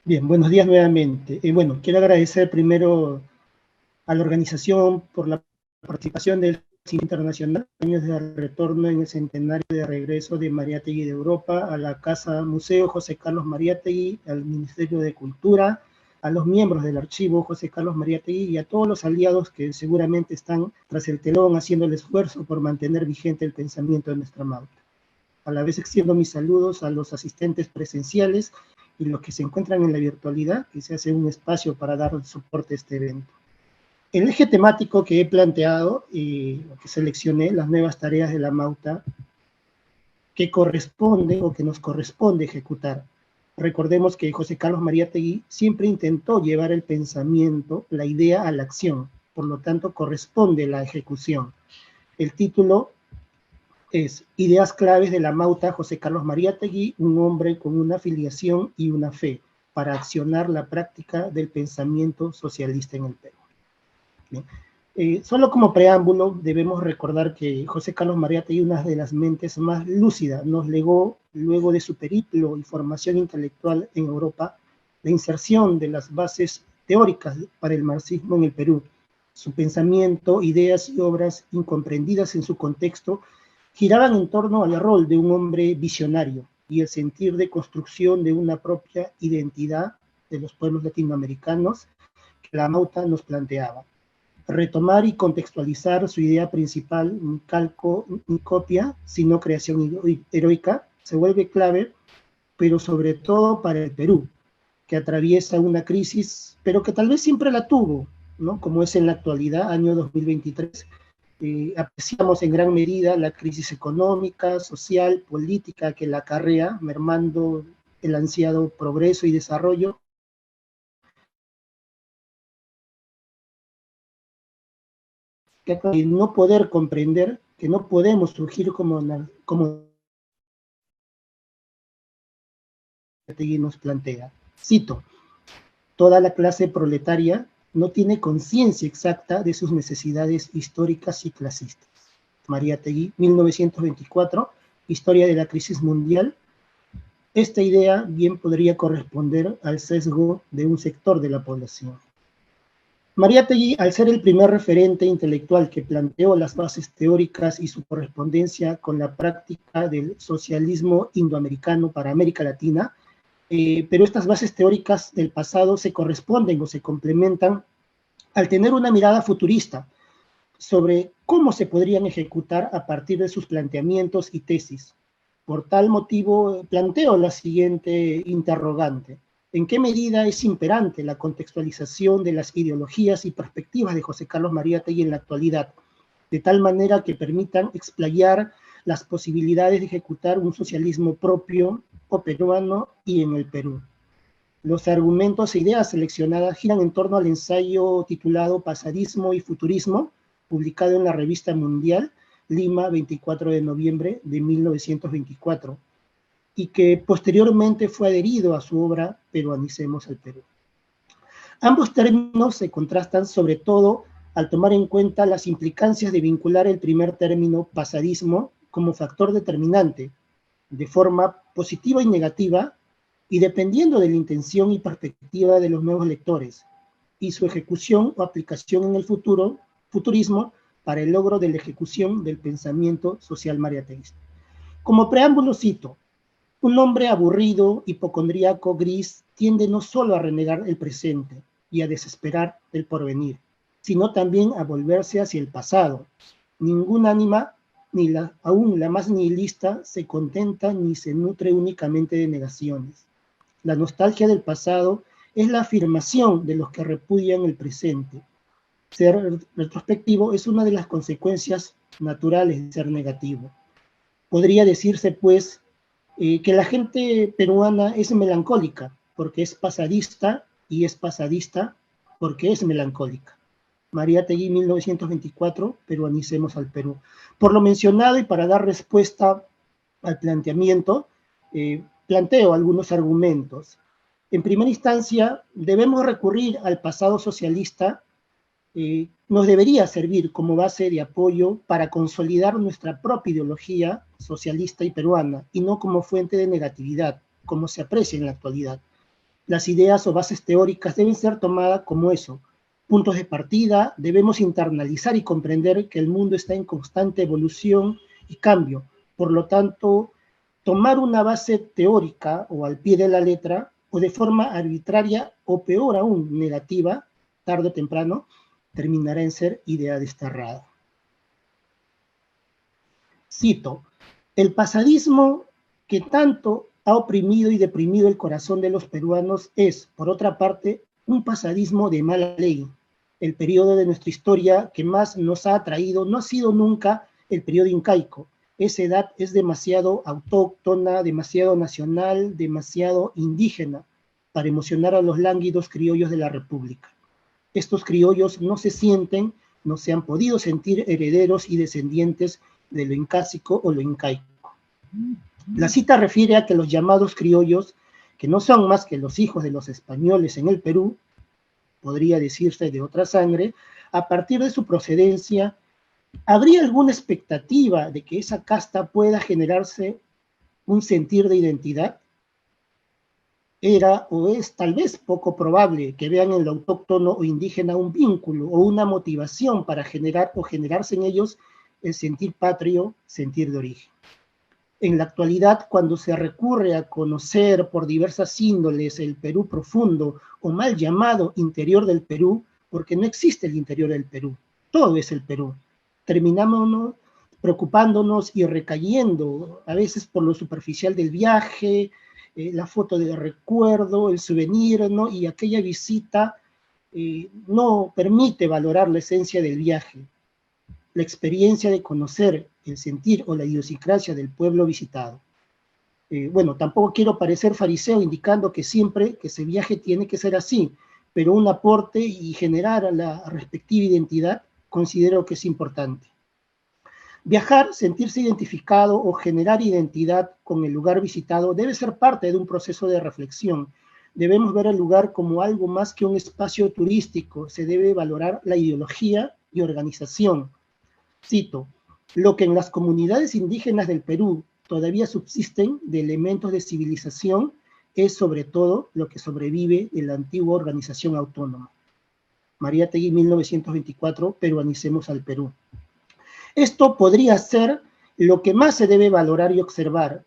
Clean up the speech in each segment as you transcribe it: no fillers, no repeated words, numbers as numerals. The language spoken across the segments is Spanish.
Bien, buenos días nuevamente. Bueno, quiero agradecer primero a la organización por la participación del Cine Internacional, años de retorno en el centenario de regreso de Mariátegui de Europa, a la Casa Museo José Carlos Mariátegui, al Ministerio de Cultura, a los miembros del archivo José Carlos Mariátegui y a todos los aliados que seguramente están tras el telón haciendo el esfuerzo por mantener vigente el pensamiento de nuestra Mauta. A la vez extiendo mis saludos a los asistentes presenciales y los que se encuentran en la virtualidad, que se hace un espacio para dar soporte a este evento. El eje temático que he planteado y que seleccioné, las nuevas tareas de la Mauta, que corresponde o que nos corresponde ejecutar. Recordemos que José Carlos Mariátegui siempre intentó llevar el pensamiento, la idea a la acción, por lo tanto corresponde la ejecución. El título es Ideas claves de la Mauta José Carlos Mariátegui, un hombre con una filiación y una fe para accionar la práctica del pensamiento socialista en el Perú. Solo como preámbulo debemos recordar que José Carlos Mariátegui, una de las mentes más lúcidas, nos legó, luego de su periplo y formación intelectual en Europa, la inserción de las bases teóricas para el marxismo en el Perú. Su pensamiento, ideas y obras incomprendidas en su contexto giraban en torno al rol de un hombre visionario y el sentir de construcción de una propia identidad de los pueblos latinoamericanos que la Mauta nos planteaba. Retomar y contextualizar su idea principal, ni calco ni copia, sino creación heroica, se vuelve clave, pero sobre todo para el Perú, que atraviesa una crisis, pero que tal vez siempre la tuvo, ¿no? Como es en la actualidad, año 2023. Apreciamos en gran medida la crisis económica, social, política que la acarrea, mermando el ansiado progreso y desarrollo. Que no poder comprender que no podemos surgir como nos plantea. Cito, toda la clase proletaria no tiene conciencia exacta de sus necesidades históricas y clasistas. Mariátegui, 1924, Historia de la crisis mundial. Esta idea bien podría corresponder al sesgo de un sector de la población. Mariátegui, al ser el primer referente intelectual que planteó las bases teóricas y su correspondencia con la práctica del socialismo indoamericano para América Latina, pero estas bases teóricas del pasado se corresponden o se complementan al tener una mirada futurista sobre cómo se podrían ejecutar a partir de sus planteamientos y tesis. Por tal motivo, planteo la siguiente interrogante. ¿En qué medida es imperante la contextualización de las ideologías y perspectivas de José Carlos Mariátegui en la actualidad, de tal manera que permitan explayar las posibilidades de ejecutar un socialismo propio o peruano y en el Perú? Los argumentos e ideas seleccionadas giran en torno al ensayo titulado Pasadismo y Futurismo, publicado en la revista Mundial, Lima, 24 de noviembre de 1924, y que posteriormente fue adherido a su obra Peruanicemos al Perú. Ambos términos se contrastan sobre todo al tomar en cuenta las implicancias de vincular el primer término, pasadismo, como factor determinante, de forma positiva y negativa, y dependiendo de la intención y perspectiva de los nuevos lectores, y su ejecución o aplicación en el futurismo, para el logro de la ejecución del pensamiento social mariáteguista. Como preámbulo cito, un hombre aburrido, hipocondríaco, gris, tiende no solo a renegar el presente y a desesperar el porvenir, sino también a volverse hacia el pasado. Ningún ánima, aún la más nihilista, se contenta ni se nutre únicamente de negaciones. La nostalgia del pasado es la afirmación de los que repudian el presente. Ser retrospectivo es una de las consecuencias naturales de ser negativo. Podría decirse, pues, que la gente peruana es melancólica porque es pasadista y es pasadista porque es melancólica. Mariátegui, 1924, Peruanicemos al Perú. Por lo mencionado y para dar respuesta al planteamiento, planteo algunos argumentos. En primera instancia, debemos recurrir al pasado socialista, nos debería servir como base de apoyo para consolidar nuestra propia ideología socialista y peruana, y no como fuente de negatividad, como se aprecia en la actualidad. Las ideas o bases teóricas deben ser tomadas como eso, puntos de partida. Debemos internalizar y comprender que el mundo está en constante evolución y cambio. Por lo tanto, tomar una base teórica o al pie de la letra o de forma arbitraria o peor aún negativa, tarde o temprano, terminará en ser idea desterrada. Cito, el pasadismo que tanto ha oprimido y deprimido el corazón de los peruanos es, por otra parte, un pasadismo de mala ley. El periodo de nuestra historia que más nos ha atraído no ha sido nunca el periodo incaico. Esa edad es demasiado autóctona, demasiado nacional, demasiado indígena para emocionar a los lánguidos criollos de la República. Estos criollos no se sienten, no se han podido sentir herederos y descendientes de lo incásico o lo incaico. La cita refiere a que los llamados criollos, que no son más que los hijos de los españoles en el Perú, podría decirse de otra sangre, a partir de su procedencia, ¿habría alguna expectativa de que esa casta pueda generarse un sentir de identidad? Era o es tal vez poco probable que vean en lo autóctono o indígena un vínculo o una motivación para generar o generarse en ellos el sentir patrio, sentir de origen. En la actualidad, cuando se recurre a conocer por diversas índoles el Perú profundo o mal llamado interior del Perú, porque no existe el interior del Perú, todo es el Perú, terminamos preocupándonos y recayendo a veces por lo superficial del viaje, la foto de recuerdo, el souvenir, ¿no? Y aquella visita no permite valorar la esencia del viaje, la experiencia de conocer, el sentir o la idiosincrasia del pueblo visitado. Bueno, tampoco quiero parecer fariseo indicando que siempre que ese viaje tiene que ser así, pero un aporte y generar la respectiva identidad considero que es importante. Viajar, sentirse identificado o generar identidad con el lugar visitado debe ser parte de un proceso de reflexión. Debemos ver el lugar como algo más que un espacio turístico. Se debe valorar la ideología y organización. Cito, lo que en las comunidades indígenas del Perú todavía subsisten de elementos de civilización es sobre todo lo que sobrevive de la antigua organización autónoma. Mariátegui, 1924, Peruanicemos al Perú. Esto podría ser lo que más se debe valorar y observar,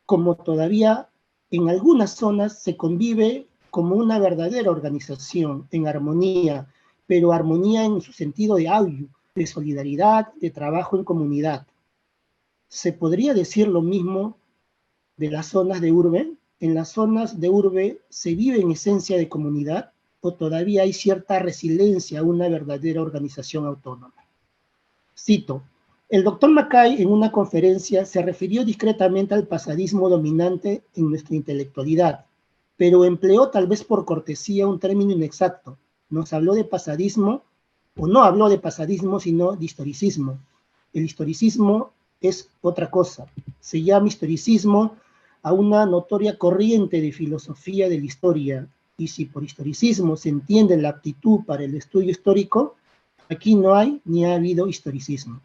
como todavía en algunas zonas se convive como una verdadera organización en armonía, pero armonía en su sentido de auyu, de solidaridad, de trabajo en comunidad. ¿Se podría decir lo mismo de las zonas de urbe? ¿En las zonas de urbe se vive en esencia de comunidad o todavía hay cierta resiliencia a una verdadera organización autónoma? Cito, el doctor Mackay en una conferencia se refirió discretamente al pasadismo dominante en nuestra intelectualidad, pero empleó tal vez por cortesía un término inexacto. Nos habló de pasadismo, o no habló de pasadismo, sino de historicismo. El historicismo es otra cosa. Se llama historicismo a una notoria corriente de filosofía de la historia, y si por historicismo se entiende la aptitud para el estudio histórico, aquí no hay ni ha habido historicismo.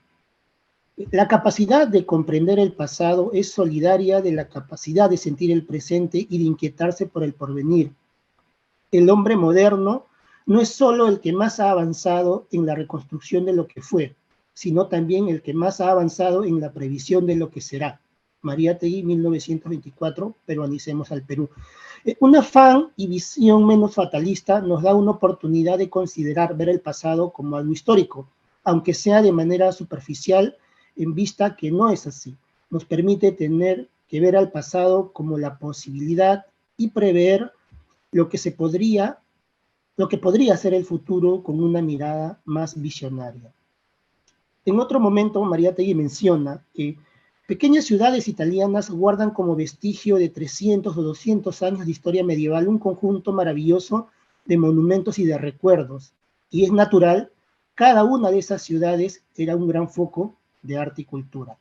La capacidad de comprender el pasado es solidaria de la capacidad de sentir el presente y de inquietarse por el porvenir. El hombre moderno no es solo el que más ha avanzado en la reconstrucción de lo que fue, sino también el que más ha avanzado en la previsión de lo que será. Mariátegui, 1924, Peruanicemos al Perú. Un afán y visión menos fatalista nos da una oportunidad de considerar ver el pasado como algo histórico, aunque sea de manera superficial, en vista que no es así. Nos permite tener que ver al pasado como la posibilidad y prever lo que podría ser el futuro con una mirada más visionaria. En otro momento, Mariátegui menciona que pequeñas ciudades italianas guardan como vestigio de 300 o 200 años de historia medieval un conjunto maravilloso de monumentos y de recuerdos. Y es natural, cada una de esas ciudades era un gran foco de arte y cultura.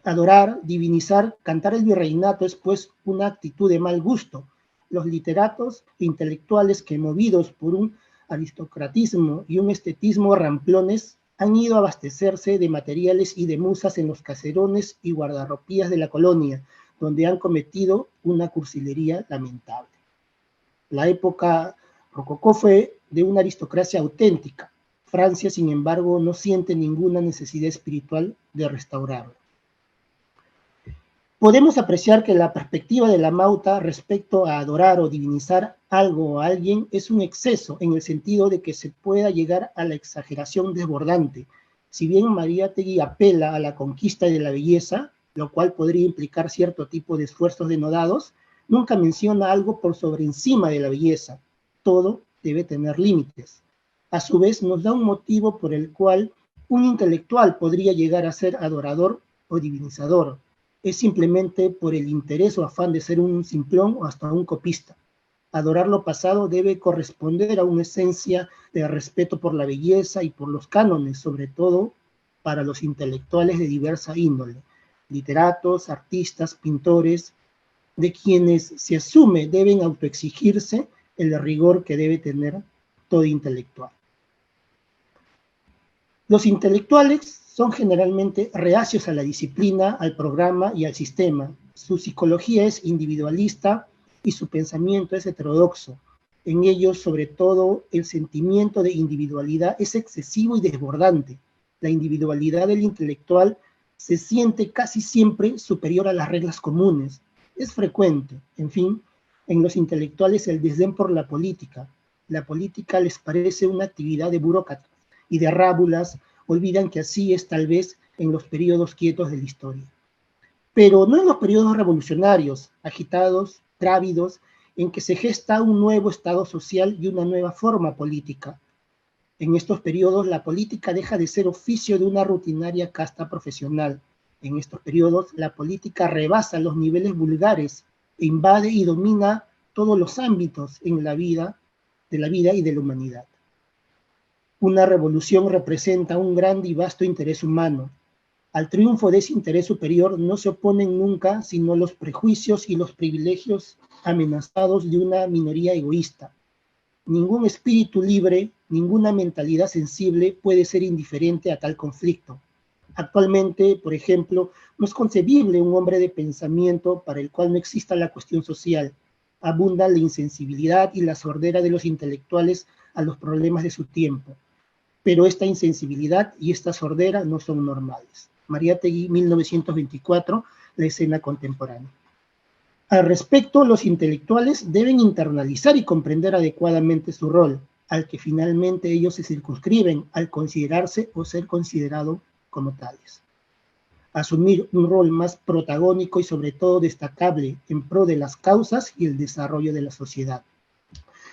Adorar, divinizar, cantar el virreinato es pues una actitud de mal gusto. Los literatos e intelectuales que, movidos por un aristocratismo y un estetismo ramplones, han ido a abastecerse de materiales y de musas en los caserones y guardarropías de la colonia, donde han cometido una cursilería lamentable. La época rococó fue de una aristocracia auténtica. Francia, sin embargo, no siente ninguna necesidad espiritual de restaurarlo. Podemos apreciar que la perspectiva de la Mauta respecto a adorar o divinizar algo o alguien es un exceso, en el sentido de que se pueda llegar a la exageración desbordante. Si bien Mariátegui apela a la conquista de la belleza, lo cual podría implicar cierto tipo de esfuerzos denodados, nunca menciona algo por sobre encima de la belleza. Todo debe tener límites. A su vez, nos da un motivo por el cual un intelectual podría llegar a ser adorador o divinizador. Es simplemente por el interés o afán de ser un simplón o hasta un copista. Adorar lo pasado debe corresponder a una esencia de respeto por la belleza y por los cánones, sobre todo para los intelectuales de diversa índole, literatos, artistas, pintores, de quienes se asume deben autoexigirse el rigor que debe tener todo intelectual. Los intelectuales son generalmente reacios a la disciplina, al programa y al sistema. Su psicología es individualista y su pensamiento es heterodoxo. En ellos, sobre todo, el sentimiento de individualidad es excesivo y desbordante. La individualidad del intelectual se siente casi siempre superior a las reglas comunes. Es frecuente, en fin, en los intelectuales el desdén por la política. La política les parece una actividad de burócratas y de rábulas, olvidan que así es tal vez en los periodos quietos de la historia. Pero no en los periodos revolucionarios, agitados, grávidos, en que se gesta un nuevo estado social y una nueva forma política. En estos periodos la política deja de ser oficio de una rutinaria casta profesional. En estos periodos la política rebasa los niveles vulgares e invade y domina todos los ámbitos en la vida y de la humanidad. Una revolución representa un grande y vasto interés humano. Al triunfo de ese interés superior no se oponen nunca sino los prejuicios y los privilegios amenazados de una minoría egoísta. Ningún espíritu libre, ninguna mentalidad sensible puede ser indiferente a tal conflicto. Actualmente, por ejemplo, no es concebible un hombre de pensamiento para el cual no exista la cuestión social. Abunda la insensibilidad y la sordera de los intelectuales a los problemas de su tiempo. Pero esta insensibilidad y esta sordera no son normales. Mariátegui, 1924, la escena contemporánea. Al respecto, los intelectuales deben internalizar y comprender adecuadamente su rol, al que finalmente ellos se circunscriben al considerarse o ser considerado como tales. Asumir un rol más protagónico y sobre todo destacable en pro de las causas y el desarrollo de la sociedad.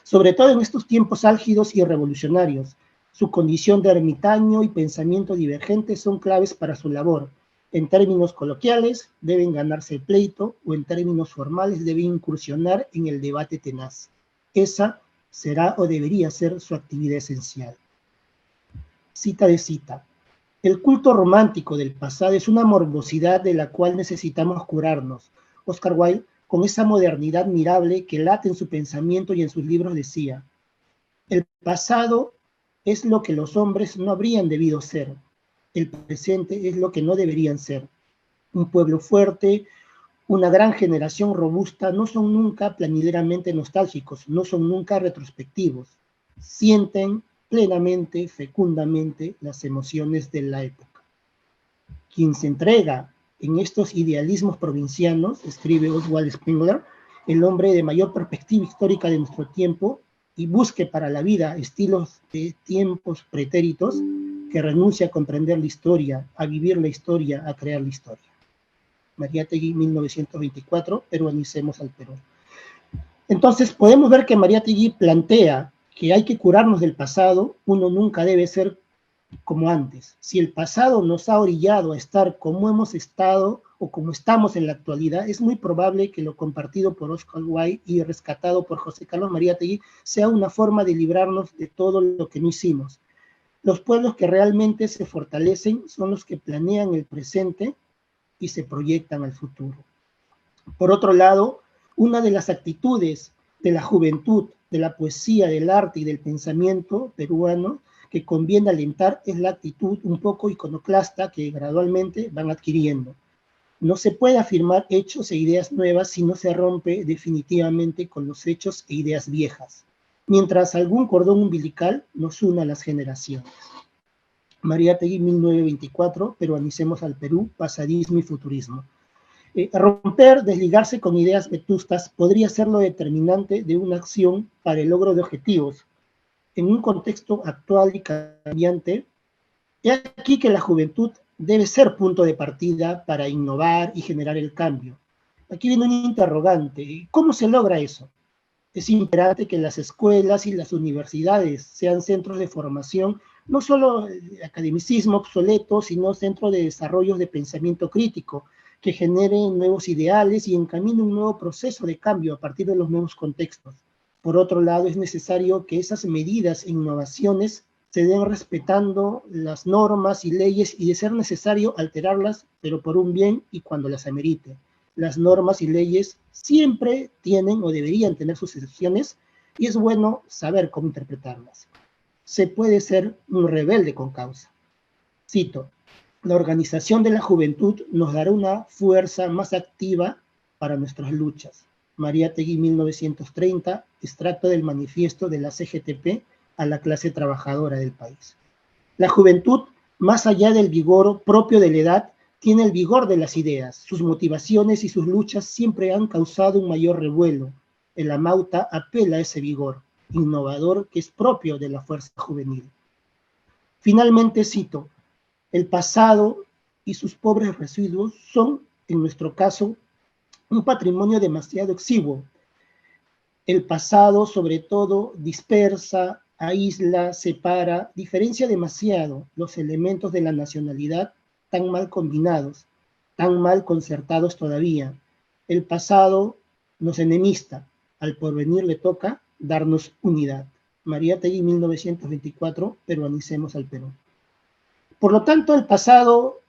Sobre todo en estos tiempos álgidos y revolucionarios, su condición de ermitaño y pensamiento divergente son claves para su labor. En términos coloquiales, deben ganarse el pleito, o en términos formales, deben incursionar en el debate tenaz. Esa será o debería ser su actividad esencial. Cita de cita. El culto romántico del pasado es una morbosidad de la cual necesitamos curarnos. Oscar Wilde, con esa modernidad mirable que late en su pensamiento y en sus libros, decía: el pasado es lo que los hombres no habrían debido ser. El presente es lo que no deberían ser. Un pueblo fuerte, una gran generación robusta, no son nunca plañideramente nostálgicos, no son nunca retrospectivos. Sienten plenamente, fecundamente, las emociones de la época. Quien se entrega en estos idealismos provincianos, escribe Oswald Spengler, el hombre de mayor perspectiva histórica de nuestro tiempo, y busque para la vida estilos de tiempos pretéritos, que renuncia a comprender la historia, a vivir la historia, a crear la historia. Mariátegui, 1924, peruanicemos al Perú. Entonces, podemos ver que Mariátegui plantea que hay que curarnos del pasado. Uno nunca debe ser como antes. Si el pasado nos ha orillado a estar como hemos estado o como estamos en la actualidad, es muy probable que lo compartido por Oscar Wilde y rescatado por José Carlos Mariátegui sea una forma de librarnos de todo lo que no hicimos. Los pueblos que realmente se fortalecen son los que planean el presente y se proyectan al futuro. Por otro lado, una de las actitudes de la juventud, de la poesía, del arte y del pensamiento peruano que conviene alentar es la actitud un poco iconoclasta que gradualmente van adquiriendo. No se puede afirmar hechos e ideas nuevas si no se rompe definitivamente con los hechos e ideas viejas, mientras algún cordón umbilical nos una a las generaciones. Mariátegui, 1924, Peruanicemos al Perú, pasadismo y futurismo. Romper, desligarse con ideas vetustas podría ser lo determinante de una acción para el logro de objetivos. En un contexto actual y cambiante, es aquí que la juventud debe ser punto de partida para innovar y generar el cambio. Aquí viene un interrogante. ¿Cómo se logra eso? Es imperante que las escuelas y las universidades sean centros de formación, no solo de academicismo obsoleto, sino centros de desarrollo de pensamiento crítico, que generen nuevos ideales y encaminen un nuevo proceso de cambio a partir de los nuevos contextos. Por otro lado, es necesario que esas medidas e innovaciones se den respetando las normas y leyes y de ser necesario alterarlas, pero por un bien y cuando las amerite. Las normas y leyes siempre tienen o deberían tener sus excepciones y es bueno saber cómo interpretarlas. Se puede ser un rebelde con causa. Cito, la organización de la juventud nos dará una fuerza más activa para nuestras luchas. Mariátegui, 1930, extracto del manifiesto de la CGTP a la clase trabajadora del país. La juventud, más allá del vigor propio de la edad, tiene el vigor de las ideas. Sus motivaciones y sus luchas siempre han causado un mayor revuelo. El Amauta apela a ese vigor innovador que es propio de la fuerza juvenil. Finalmente cito, el pasado y sus pobres residuos son, en nuestro caso, un patrimonio demasiado exiguo. El pasado, sobre todo, dispersa, aísla, separa, diferencia demasiado los elementos de la nacionalidad tan mal combinados, tan mal concertados todavía. El pasado nos enemista, al porvenir le toca darnos unidad. Mariátegui, 1924, Peruanicemos al Perú. Por lo tanto, el pasado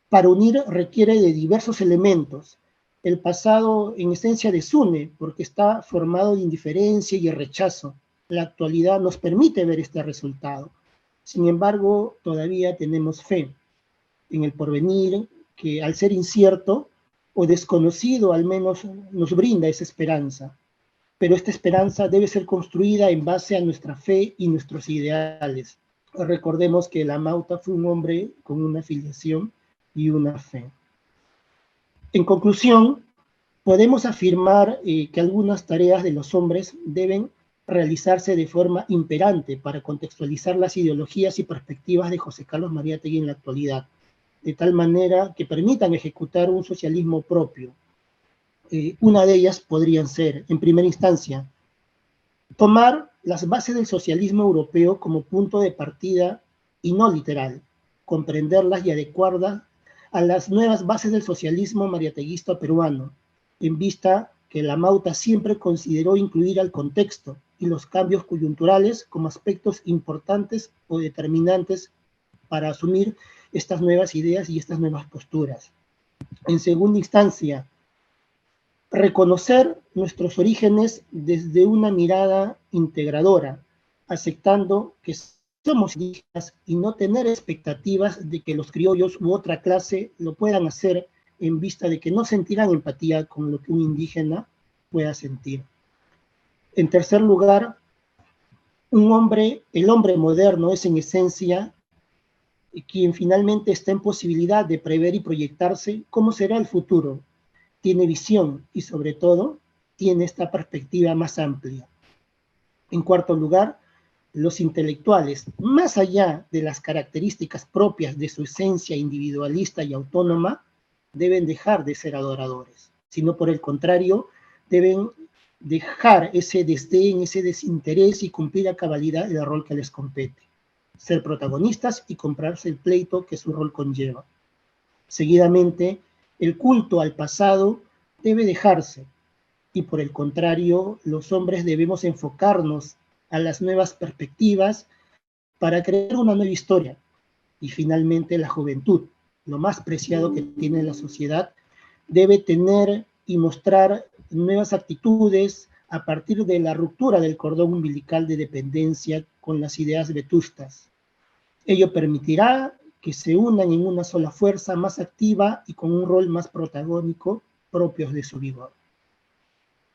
para unir requiere de diversos elementos. El pasado en esencia desune porque está formado de indiferencia y rechazo. La actualidad nos permite ver este resultado. Sin embargo, todavía tenemos fe en el porvenir que al ser incierto o desconocido al menos nos brinda esa esperanza. Pero esta esperanza debe ser construida en base a nuestra fe y nuestros ideales. Recordemos que el Amauta fue un hombre con una filiación y una fe. En conclusión, podemos afirmar que algunas tareas de los hombres deben realizarse de forma imperante para contextualizar las ideologías y perspectivas de José Carlos Mariátegui en la actualidad, de tal manera que permitan ejecutar un socialismo propio. Una de ellas podrían ser, en primera instancia, tomar las bases del socialismo europeo como punto de partida y no literal, comprenderlas y adecuarlas a las nuevas bases del socialismo mariateguista peruano, en vista que la Amauta siempre consideró incluir al contexto y los cambios coyunturales como aspectos importantes o determinantes para asumir estas nuevas ideas y estas nuevas posturas. En segunda instancia, reconocer nuestros orígenes desde una mirada integradora, aceptando que somos indígenas y no tener expectativas de que los criollos u otra clase lo puedan hacer en vista de que no sentirán empatía con lo que un indígena pueda sentir. En tercer lugar, el hombre moderno es en esencia quien finalmente está en posibilidad de prever y proyectarse cómo será el futuro. Tiene visión y sobre todo tiene esta perspectiva más amplia. En cuarto lugar, los intelectuales, más allá de las características propias de su esencia individualista y autónoma, deben dejar de ser adoradores, sino por el contrario, deben dejar ese desdén, ese desinterés y cumplir a cabalidad el rol que les compete. Ser protagonistas y comprarse el pleito que su rol conlleva. Seguidamente, el culto al pasado debe dejarse y por el contrario, los hombres debemos enfocarnos a las nuevas perspectivas para crear una nueva historia. Y finalmente, la juventud, lo más preciado que tiene la sociedad, debe tener y mostrar nuevas actitudes a partir de la ruptura del cordón umbilical de dependencia con las ideas vetustas. Ello permitirá que se unan en una sola fuerza más activa y con un rol más protagónico propios de su vigor.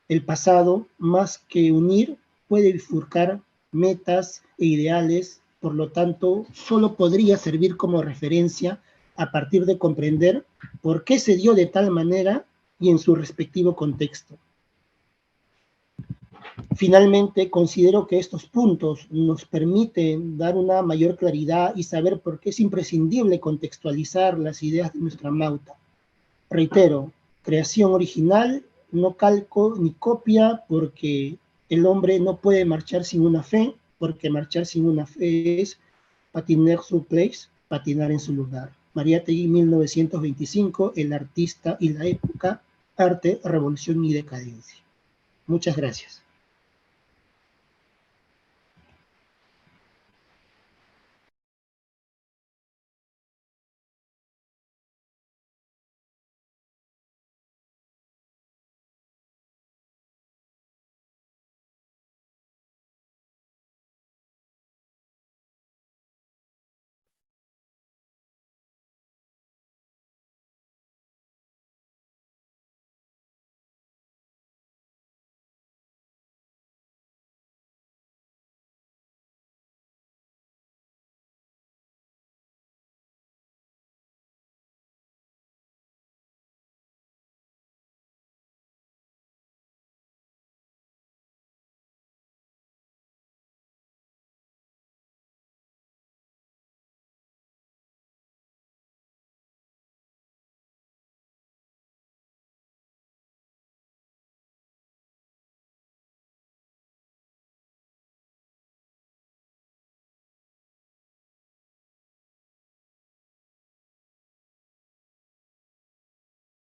El pasado, más que unir, puede bifurcar metas e ideales, por lo tanto, solo podría servir como referencia a partir de comprender por qué se dio de tal manera y en su respectivo contexto. Finalmente, considero que estos puntos nos permiten dar una mayor claridad y saber por qué es imprescindible contextualizar las ideas de nuestra Mauta. Reitero, creación original, no calco ni copia, porque el hombre no puede marchar sin una fe, porque marchar sin una fe es patiner su place, patinar en su lugar. Mariátegui, 1925, El artista y la época, arte, revolución y decadencia. Muchas gracias.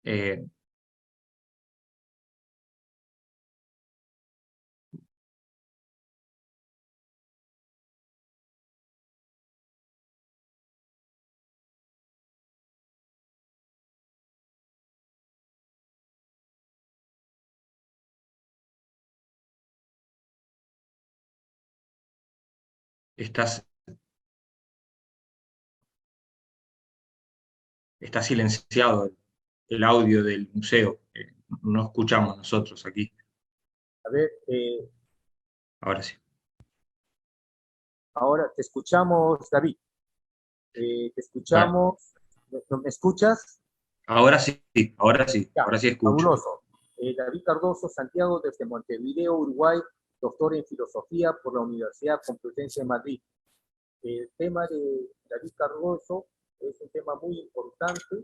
Eh, estás, está silenciado el audio del museo. No escuchamos nosotros aquí. A ver, Ahora sí. ahora te escuchamos, David. Te Vale. escuchamos. ¿Me escuchas? Ahora sí, Ya, ahora sí escucho. fabuloso. David Cardoso, Santiago, desde Montevideo, Uruguay, doctor en filosofía por la Universidad Complutense de Madrid. El tema de David Cardoso es un tema muy importante.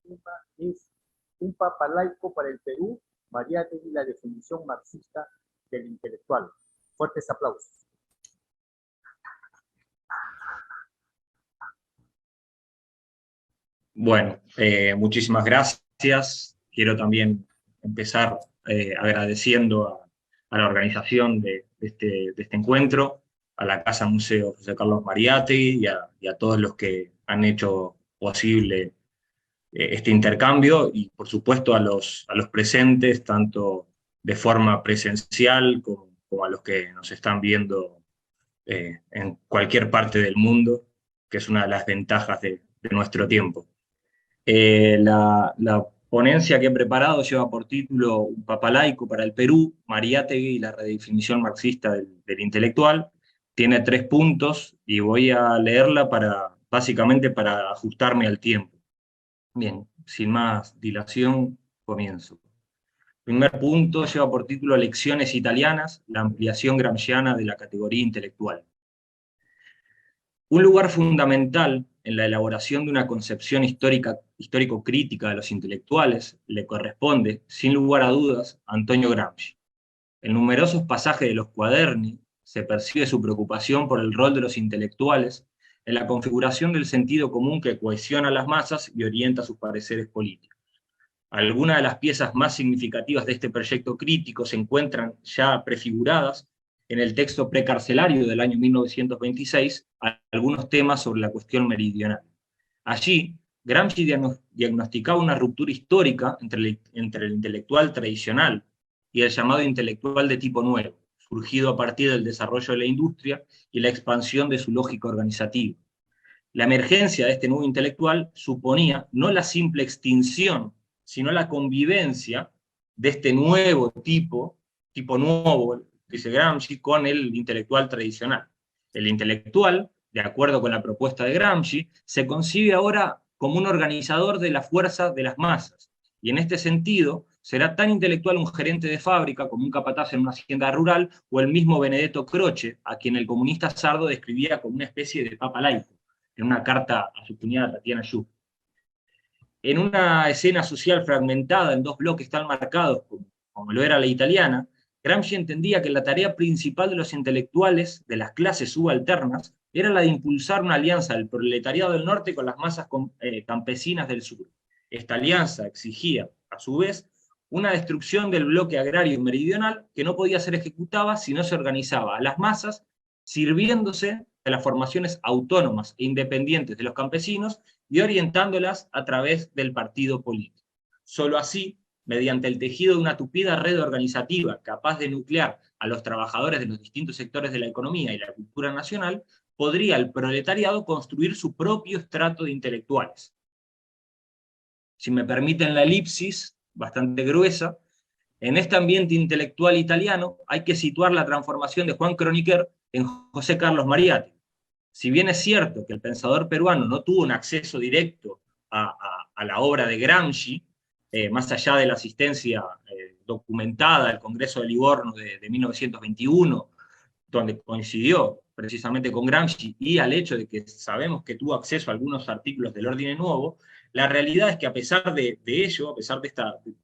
El tema es un papa laico para el Perú, Mariátegui, la definición marxista del intelectual. Fuertes aplausos. Bueno, muchísimas gracias. Quiero también empezar agradeciendo a la organización de este encuentro, a la Casa Museo José Carlos Mariátegui y a todos los que han hecho posible este intercambio y por supuesto a los presentes, tanto de forma presencial como a los que nos están viendo en cualquier parte del mundo, que es una de las ventajas de nuestro tiempo. La ponencia que he preparado lleva por título Un papa laico para el Perú, Mariátegui y la redefinición marxista del intelectual. Tiene 3 puntos y voy a leerla básicamente para ajustarme al tiempo. Bien, sin más dilación, comienzo. Primer punto lleva por título Lecciones italianas, la ampliación gramsciana de la categoría intelectual. Un lugar fundamental en la elaboración de una concepción histórico-crítica de los intelectuales le corresponde, sin lugar a dudas, a Antonio Gramsci. En numerosos pasajes de los Cuaderni se percibe su preocupación por el rol de los intelectuales en la configuración del sentido común que cohesiona a las masas y orienta sus pareceres políticos. Algunas de las piezas más significativas de este proyecto crítico se encuentran ya prefiguradas en el texto precarcelario del año 1926, algunos temas sobre la cuestión meridional. Allí, Gramsci diagnosticaba una ruptura histórica entre el intelectual tradicional y el llamado intelectual de tipo nuevo, surgido a partir del desarrollo de la industria y la expansión de su lógica organizativa. La emergencia de este nuevo intelectual suponía no la simple extinción, sino la convivencia de este nuevo tipo nuevo, dice Gramsci, con el intelectual tradicional. El intelectual, de acuerdo con la propuesta de Gramsci, se concibe ahora como un organizador de la fuerza de las masas, y en este sentido será tan intelectual un gerente de fábrica como un capataz en una hacienda rural, o el mismo Benedetto Croce, a quien el comunista Sardo describía como una especie de papa laico, en una carta a su cuñada Tatiana Yuc. En una escena social fragmentada en dos bloques tan marcados como lo era la italiana, Gramsci entendía que la tarea principal de los intelectuales de las clases subalternas era la de impulsar una alianza del proletariado del norte con las masas campesinas del sur. Esta alianza exigía, a su vez, una destrucción del bloque agrario meridional que no podía ser ejecutada si no se organizaba a las masas sirviéndose de las formaciones autónomas e independientes de los campesinos y orientándolas a través del partido político. Solo así, mediante el tejido de una tupida red organizativa capaz de nuclear a los trabajadores de los distintos sectores de la economía y la cultura nacional, podría el proletariado construir su propio estrato de intelectuales. Si me permiten la elipsis, bastante gruesa, en este ambiente intelectual italiano hay que situar la transformación de Juan Kronecker en José Carlos Mariátegui. Si bien es cierto que el pensador peruano no tuvo un acceso directo a la obra de Gramsci, más allá de la asistencia documentada al Congreso de Livorno de 1921, donde coincidió precisamente con Gramsci, y al hecho de que sabemos que tuvo acceso a algunos artículos del Ordine Nuovo, la realidad es que a pesar de ello, a pesar de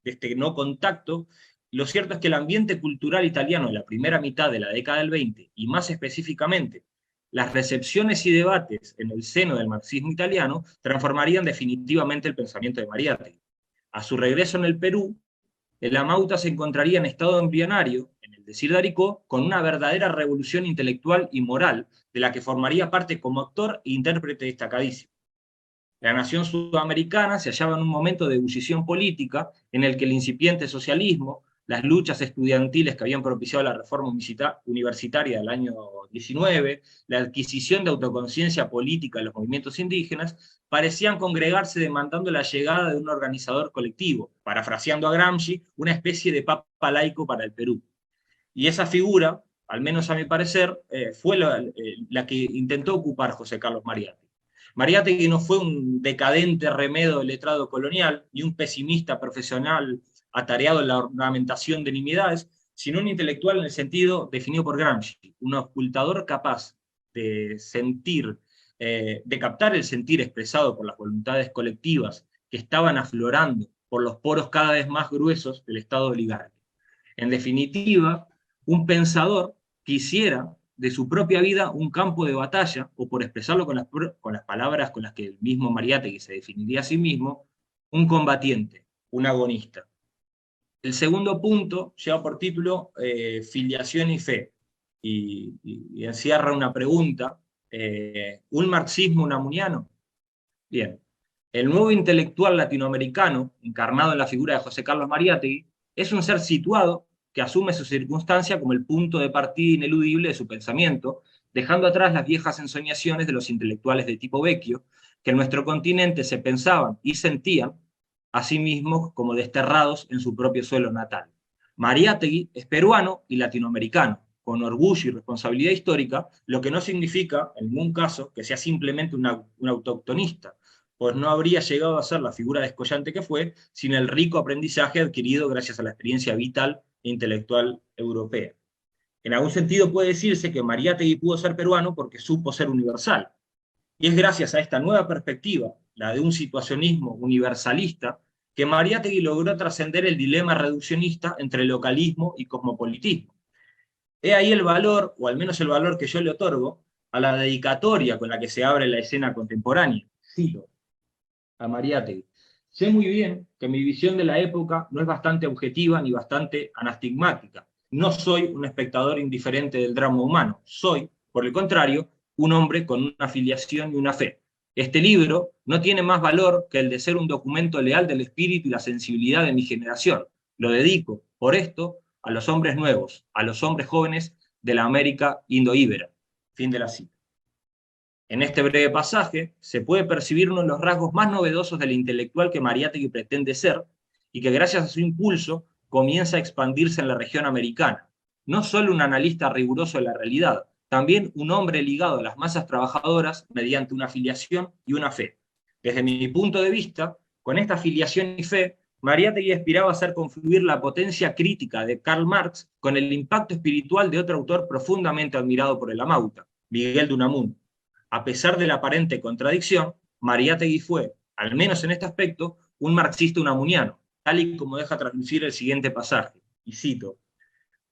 este no contacto, lo cierto es que el ambiente cultural italiano de la primera mitad de la década del 20, y más específicamente las recepciones y debates en el seno del marxismo italiano, transformarían definitivamente el pensamiento de Mariátegui. A su regreso en el Perú, el Amauta se encontraría en estado embrionario, en el decir de Aricó, con una verdadera revolución intelectual y moral, de la que formaría parte como actor e intérprete destacadísimo. La nación sudamericana se hallaba en un momento de ebullición política, en el que el incipiente socialismo, las luchas estudiantiles que habían propiciado la reforma universitaria del año 19, la adquisición de autoconciencia política de los movimientos indígenas, parecían congregarse demandando la llegada de un organizador colectivo, parafraseando a Gramsci, una especie de papa laico para el Perú. Y esa figura, al menos a mi parecer, fue la que intentó ocupar José Carlos Mariátegui. Mariátegui no fue un decadente remedo del letrado colonial, ni un pesimista profesional atareado en la ornamentación de nimiedades, sino un intelectual en el sentido definido por Gramsci, un auscultador capaz de sentir, de captar el sentir expresado por las voluntades colectivas que estaban aflorando por los poros cada vez más gruesos del Estado oligárquico. En definitiva, un pensador que hiciera de su propia vida un campo de batalla, o por expresarlo con las palabras con las que el mismo Mariátegui se definiría a sí mismo, un combatiente, un agonista. El segundo punto lleva por título Filiación y Fe, y encierra una pregunta, ¿un marxismo unamuniano? Bien, el nuevo intelectual latinoamericano, encarnado en la figura de José Carlos Mariátegui, es un ser situado que asume su circunstancia como el punto de partida ineludible de su pensamiento, dejando atrás las viejas ensoñaciones de los intelectuales de tipo Vecchio, que en nuestro continente se pensaban y sentían a sí mismos como desterrados en su propio suelo natal. Mariátegui es peruano y latinoamericano, con orgullo y responsabilidad histórica, lo que no significa, en ningún caso, que sea simplemente un autoctonista, pues no habría llegado a ser la figura descollante que fue sin el rico aprendizaje adquirido gracias a la experiencia vital e intelectual europea. En algún sentido puede decirse que Mariátegui pudo ser peruano porque supo ser universal, y es gracias a esta nueva perspectiva, la de un situacionismo universalista, que Mariátegui logró trascender el dilema reduccionista entre localismo y cosmopolitismo. He ahí el valor, o al menos el valor que yo le otorgo, a la dedicatoria con la que se abre la escena contemporánea. Cito a Mariátegui: sé muy bien que mi visión de la época no es bastante objetiva ni bastante anastigmática. No soy un espectador indiferente del drama humano. Soy, por el contrario, un hombre con una filiación y una fe. Este libro no tiene más valor que el de ser un documento leal del espíritu y la sensibilidad de mi generación. Lo dedico, por esto, a los hombres nuevos, a los hombres jóvenes de la América indoíbera. Fin de la cita. En este breve pasaje se puede percibir uno de los rasgos más novedosos del intelectual que Mariátegui pretende ser, y que gracias a su impulso comienza a expandirse en la región americana. No solo un analista riguroso de la realidad, también un hombre ligado a las masas trabajadoras mediante una afiliación y una fe. Desde mi punto de vista, con esta afiliación y fe, Mariátegui aspiraba a hacer confluir la potencia crítica de Karl Marx con el impacto espiritual de otro autor profundamente admirado por el Amauta, Miguel de Unamuno. A pesar de la aparente contradicción, Mariátegui fue, al menos en este aspecto, un marxista unamuniano, tal y como deja traslucir el siguiente pasaje, y cito: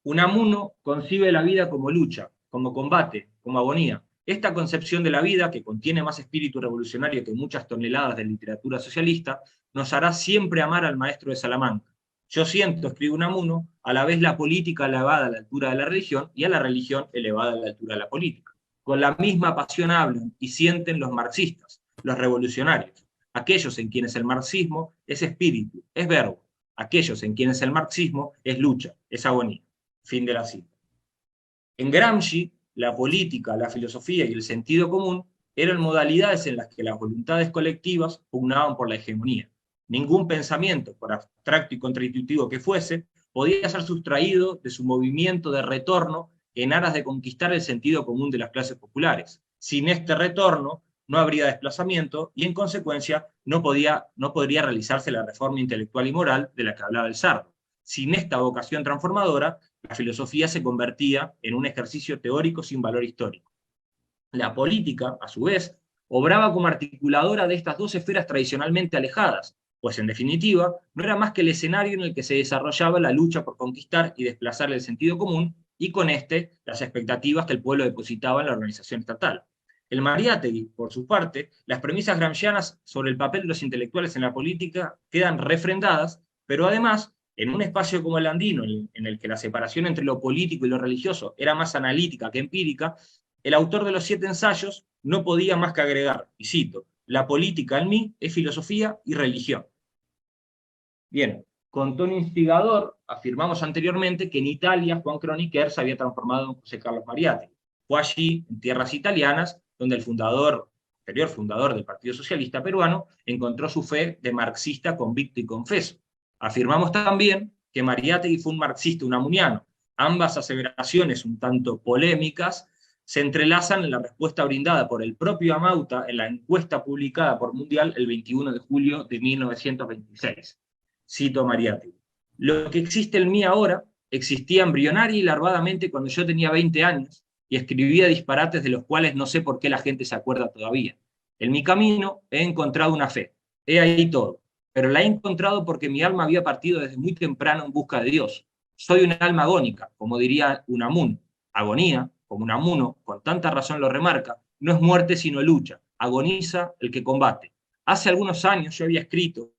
Unamuno concibe la vida como lucha, como combate, como agonía. Esta concepción de la vida, que contiene más espíritu revolucionario que muchas toneladas de literatura socialista, nos hará siempre amar al maestro de Salamanca. Yo siento, escribe Unamuno, a la vez la política elevada a la altura de la religión y a la religión elevada a la altura de la política. Con la misma pasión hablan y sienten los marxistas, los revolucionarios, aquellos en quienes el marxismo es espíritu, es verbo, aquellos en quienes el marxismo es lucha, es agonía. Fin de la cita. En Gramsci, la política, la filosofía y el sentido común eran modalidades en las que las voluntades colectivas pugnaban por la hegemonía. Ningún pensamiento, por abstracto y contraintuitivo que fuese, podía ser sustraído de su movimiento de retorno en aras de conquistar el sentido común de las clases populares. Sin este retorno no habría desplazamiento y, en consecuencia, no podría realizarse la reforma intelectual y moral de la que hablaba el Sardo. Sin esta vocación transformadora, la filosofía se convertía en un ejercicio teórico sin valor histórico. La política, a su vez, obraba como articuladora de estas dos esferas tradicionalmente alejadas, pues en definitiva no era más que el escenario en el que se desarrollaba la lucha por conquistar y desplazar el sentido común, y con este las expectativas que el pueblo depositaba en la organización estatal. El Mariátegui, por su parte, las premisas gramscianas sobre el papel de los intelectuales en la política quedan refrendadas, pero además, en un espacio como el andino, en el que la separación entre lo político y lo religioso era más analítica que empírica, el autor de los 7 ensayos no podía más que agregar, y cito: la política en mí es filosofía y religión. Bien, con tono instigador, afirmamos anteriormente que en Italia Juan Kronecker se había transformado en José Carlos Mariátegui. Fue allí, en tierras italianas, donde el anterior fundador del Partido Socialista Peruano, encontró su fe de marxista convicto y confeso. Afirmamos también que Mariátegui fue un marxista unamuniano. Ambas aseveraciones, un tanto polémicas, se entrelazan en la respuesta brindada por el propio Amauta en la encuesta publicada por Mundial el 21 de julio de 1926. Cito a Mariátegui: lo que existe en mí ahora existía embrionaria y larvadamente cuando yo tenía 20 años y escribía disparates de los cuales no sé por qué la gente se acuerda todavía. En mi camino he encontrado una fe. He ahí todo. Pero la he encontrado porque mi alma había partido desde muy temprano en busca de Dios. Soy un alma agónica, como diría Unamuno. Agonía, como Unamuno con tanta razón lo remarca, no es muerte sino lucha. Agoniza el que combate. Hace algunos años yo había escrito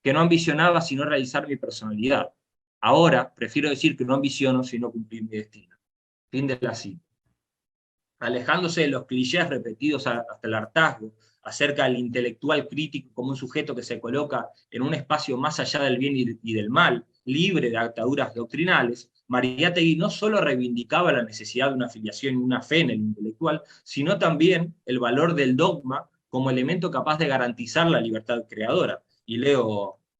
que no ambicionaba sino realizar mi personalidad. Ahora prefiero decir que no ambiciono sino cumplir mi destino. Fin de la cita. Alejándose de los clichés repetidos hasta el hartazgo acerca del intelectual crítico como un sujeto que se coloca en un espacio más allá del bien y del mal, libre de ataduras doctrinales, Mariátegui no solo reivindicaba la necesidad de una afiliación y una fe en el intelectual, sino también el valor del dogma como elemento capaz de garantizar la libertad creadora. Y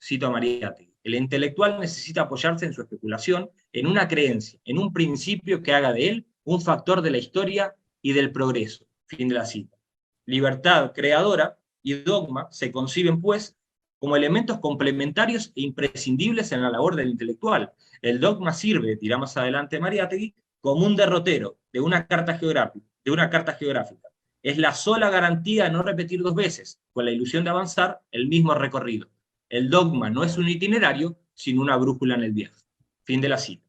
cito a Mariátegui: el intelectual necesita apoyarse en su especulación, en una creencia, en un principio que haga de él un factor de la historia y del progreso. Fin de la cita. Libertad creadora y dogma se conciben, pues, como elementos complementarios e imprescindibles en la labor del intelectual. El dogma sirve, dirá más adelante Mariátegui, como un derrotero de una carta geográfica. Es la sola garantía de no repetir 2 veces, con la ilusión de avanzar el mismo recorrido. El dogma no es un itinerario, sino una brújula en el viaje. Fin de la cita.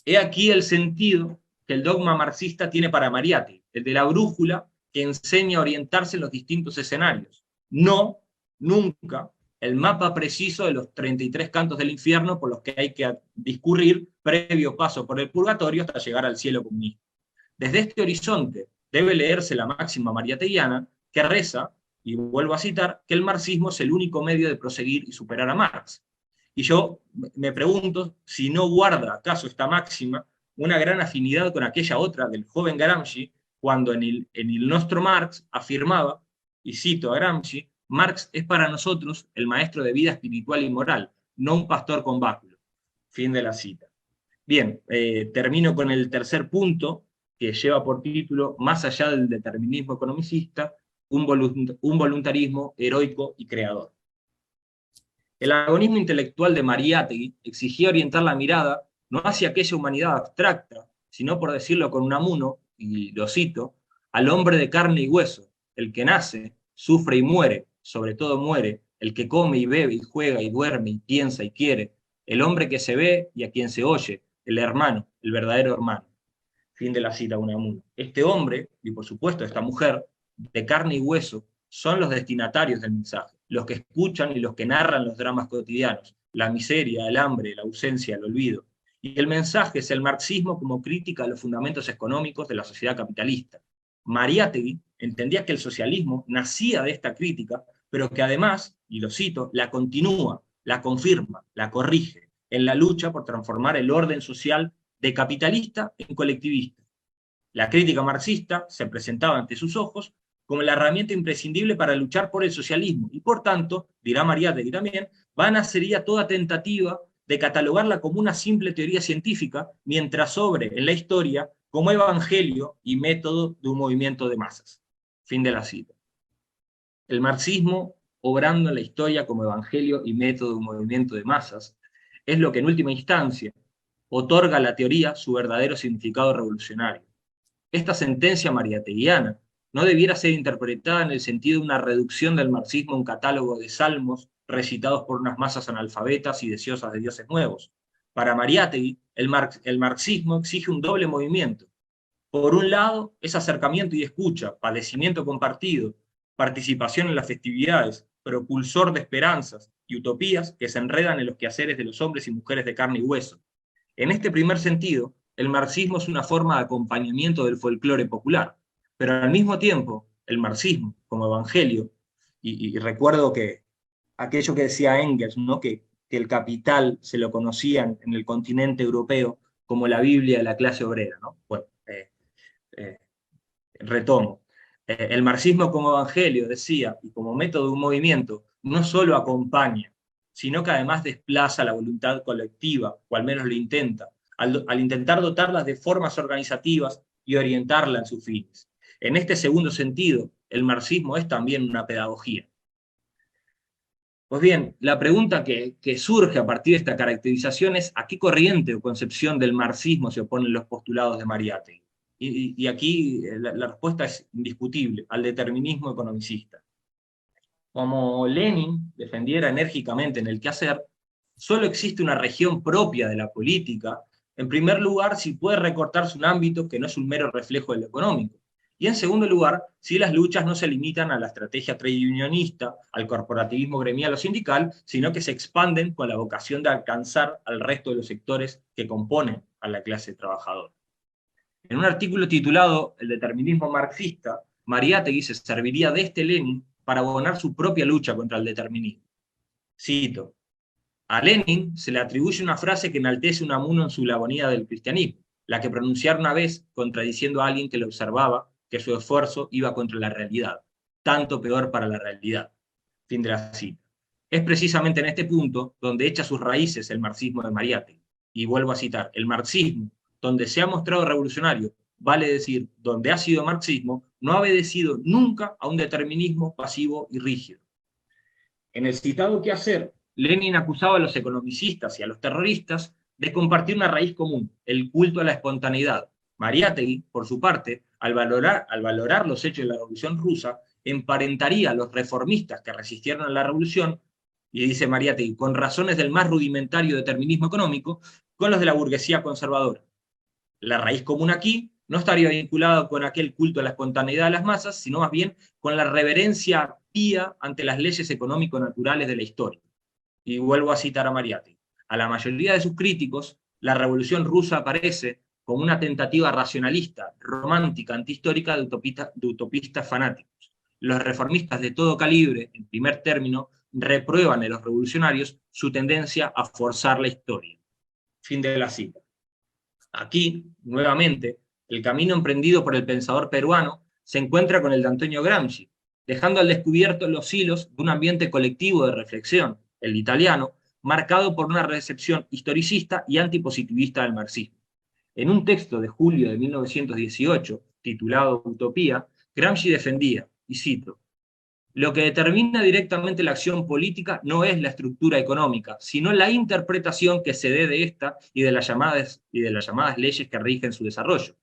He aquí el sentido que el dogma marxista tiene para Mariátegui, el de la brújula que enseña a orientarse en los distintos escenarios. No, nunca, el mapa preciso de los 33 cantos del infierno por los que hay que discurrir previo paso por el purgatorio hasta llegar al cielo comunista. Desde este horizonte debe leerse la máxima mariáteguiana que reza, y vuelvo a citar, que el marxismo es el único medio de proseguir y superar a Marx. Y yo me pregunto si no guarda acaso esta máxima una gran afinidad con aquella otra del joven Gramsci, cuando en el Nostro Marx afirmaba, y cito a Gramsci: Marx es para nosotros el maestro de vida espiritual y moral, no un pastor con báculo. Fin de la cita. Bien, termino con el tercer punto, que lleva por título: Más allá del determinismo economicista, un voluntarismo heroico y creador. El agonismo intelectual de Mariátegui exigía orientar la mirada no hacia aquella humanidad abstracta, sino, por decirlo con Unamuno, y lo cito, al hombre de carne y hueso, el que nace, sufre y muere, sobre todo muere, el que come y bebe y juega y duerme y piensa y quiere, el hombre que se ve y a quien se oye, el hermano, el verdadero hermano. Fin de la cita Unamuno. Este hombre, y por supuesto esta mujer, de carne y hueso, son los destinatarios del mensaje, los que escuchan y los que narran los dramas cotidianos, la miseria, el hambre, la ausencia, el olvido. Y el mensaje es el marxismo como crítica a los fundamentos económicos de la sociedad capitalista. Mariátegui entendía que el socialismo nacía de esta crítica, pero que además, y lo cito, la continúa, la confirma, la corrige, en la lucha por transformar el orden social de capitalista en colectivista. La crítica marxista se presentaba ante sus ojos como la herramienta imprescindible para luchar por el socialismo, y por tanto, dirá Mariátegui también, vana sería toda tentativa de catalogarla como una simple teoría científica, mientras sobre en la historia como evangelio y método de un movimiento de masas. Fin de la cita. El marxismo, obrando en la historia como evangelio y método de un movimiento de masas, es lo que en última instancia otorga a la teoría su verdadero significado revolucionario. Esta sentencia mariáteguiana no debiera ser interpretada en el sentido de una reducción del marxismo a un catálogo de salmos recitados por unas masas analfabetas y deseosas de dioses nuevos. Para Mariátegui, el marxismo exige un doble movimiento. Por un lado, es acercamiento y escucha, padecimiento compartido, participación en las festividades, propulsor de esperanzas y utopías que se enredan en los quehaceres de los hombres y mujeres de carne y hueso. En este primer sentido, el marxismo es una forma de acompañamiento del folclore popular, pero al mismo tiempo, el marxismo, como evangelio, y recuerdo que aquello que decía Engels, ¿no? que el capital se lo conocían en el continente europeo como la Biblia de la clase obrera, ¿no? Bueno, retomo. El marxismo como evangelio, decía, y como método de un movimiento, no solo acompaña, sino que además desplaza la voluntad colectiva, o al menos lo intenta, al intentar dotarlas de formas organizativas y orientarla en sus fines. En este segundo sentido, el marxismo es también una pedagogía. Pues bien, la pregunta que surge a partir de esta caracterización es: ¿a qué corriente o concepción del marxismo se oponen los postulados de Mariátegui? Y aquí la respuesta es indiscutible: al determinismo economicista. Como Lenin defendiera enérgicamente en El quehacer, solo existe una región propia de la política, en primer lugar, si puede recortarse un ámbito que no es un mero reflejo de lo económico, y en segundo lugar, si las luchas no se limitan a la estrategia trade unionista, al corporativismo gremial o sindical, sino que se expanden con la vocación de alcanzar al resto de los sectores que componen a la clase trabajadora. En un artículo titulado El determinismo marxista, Mariátegui se serviría de este Lenin para abonar su propia lucha contra el determinismo. Cito: a Lenin se le atribuye una frase que enaltece Unamuno en su La agonía del cristianismo, la que pronunciara una vez contradiciendo a alguien que le observaba que su esfuerzo iba contra la realidad, tanto peor para la realidad. Fin de la cita. Es precisamente en este punto donde echa sus raíces el marxismo de Mariátegui. Y vuelvo a citar: el marxismo, donde se ha mostrado revolucionario, vale decir, donde ha sido marxismo, no ha obedecido nunca a un determinismo pasivo y rígido. En el citado quehacer, Lenin acusaba a los economicistas y a los terroristas de compartir una raíz común, el culto a la espontaneidad. Mariátegui, por su parte, al valorar los hechos de la Revolución Rusa, emparentaría a los reformistas que resistieron a la revolución, y dice Mariátegui, con razones del más rudimentario determinismo económico, con los de la burguesía conservadora. La raíz común aquí no estaría vinculada con aquel culto a la espontaneidad de las masas, sino más bien con la reverencia pía ante las leyes económico-naturales de la historia. Y vuelvo a citar a Mariátegui: a la mayoría de sus críticos, la Revolución Rusa aparece como una tentativa racionalista, romántica, antihistórica de utopistas fanáticos. Los reformistas de todo calibre, en primer término, reprueban en los revolucionarios su tendencia a forzar la historia. Fin de la cita. Aquí, nuevamente, el camino emprendido por el pensador peruano se encuentra con el de Antonio Gramsci, dejando al descubierto los hilos de un ambiente colectivo de reflexión, el italiano, marcado por una recepción historicista y antipositivista del marxismo. En un texto de julio de 1918, titulado Utopía, Gramsci defendía, y cito, lo que determina directamente la acción política no es la estructura económica, sino la interpretación que se dé de esta y de las llamadas leyes que rigen su desarrollo.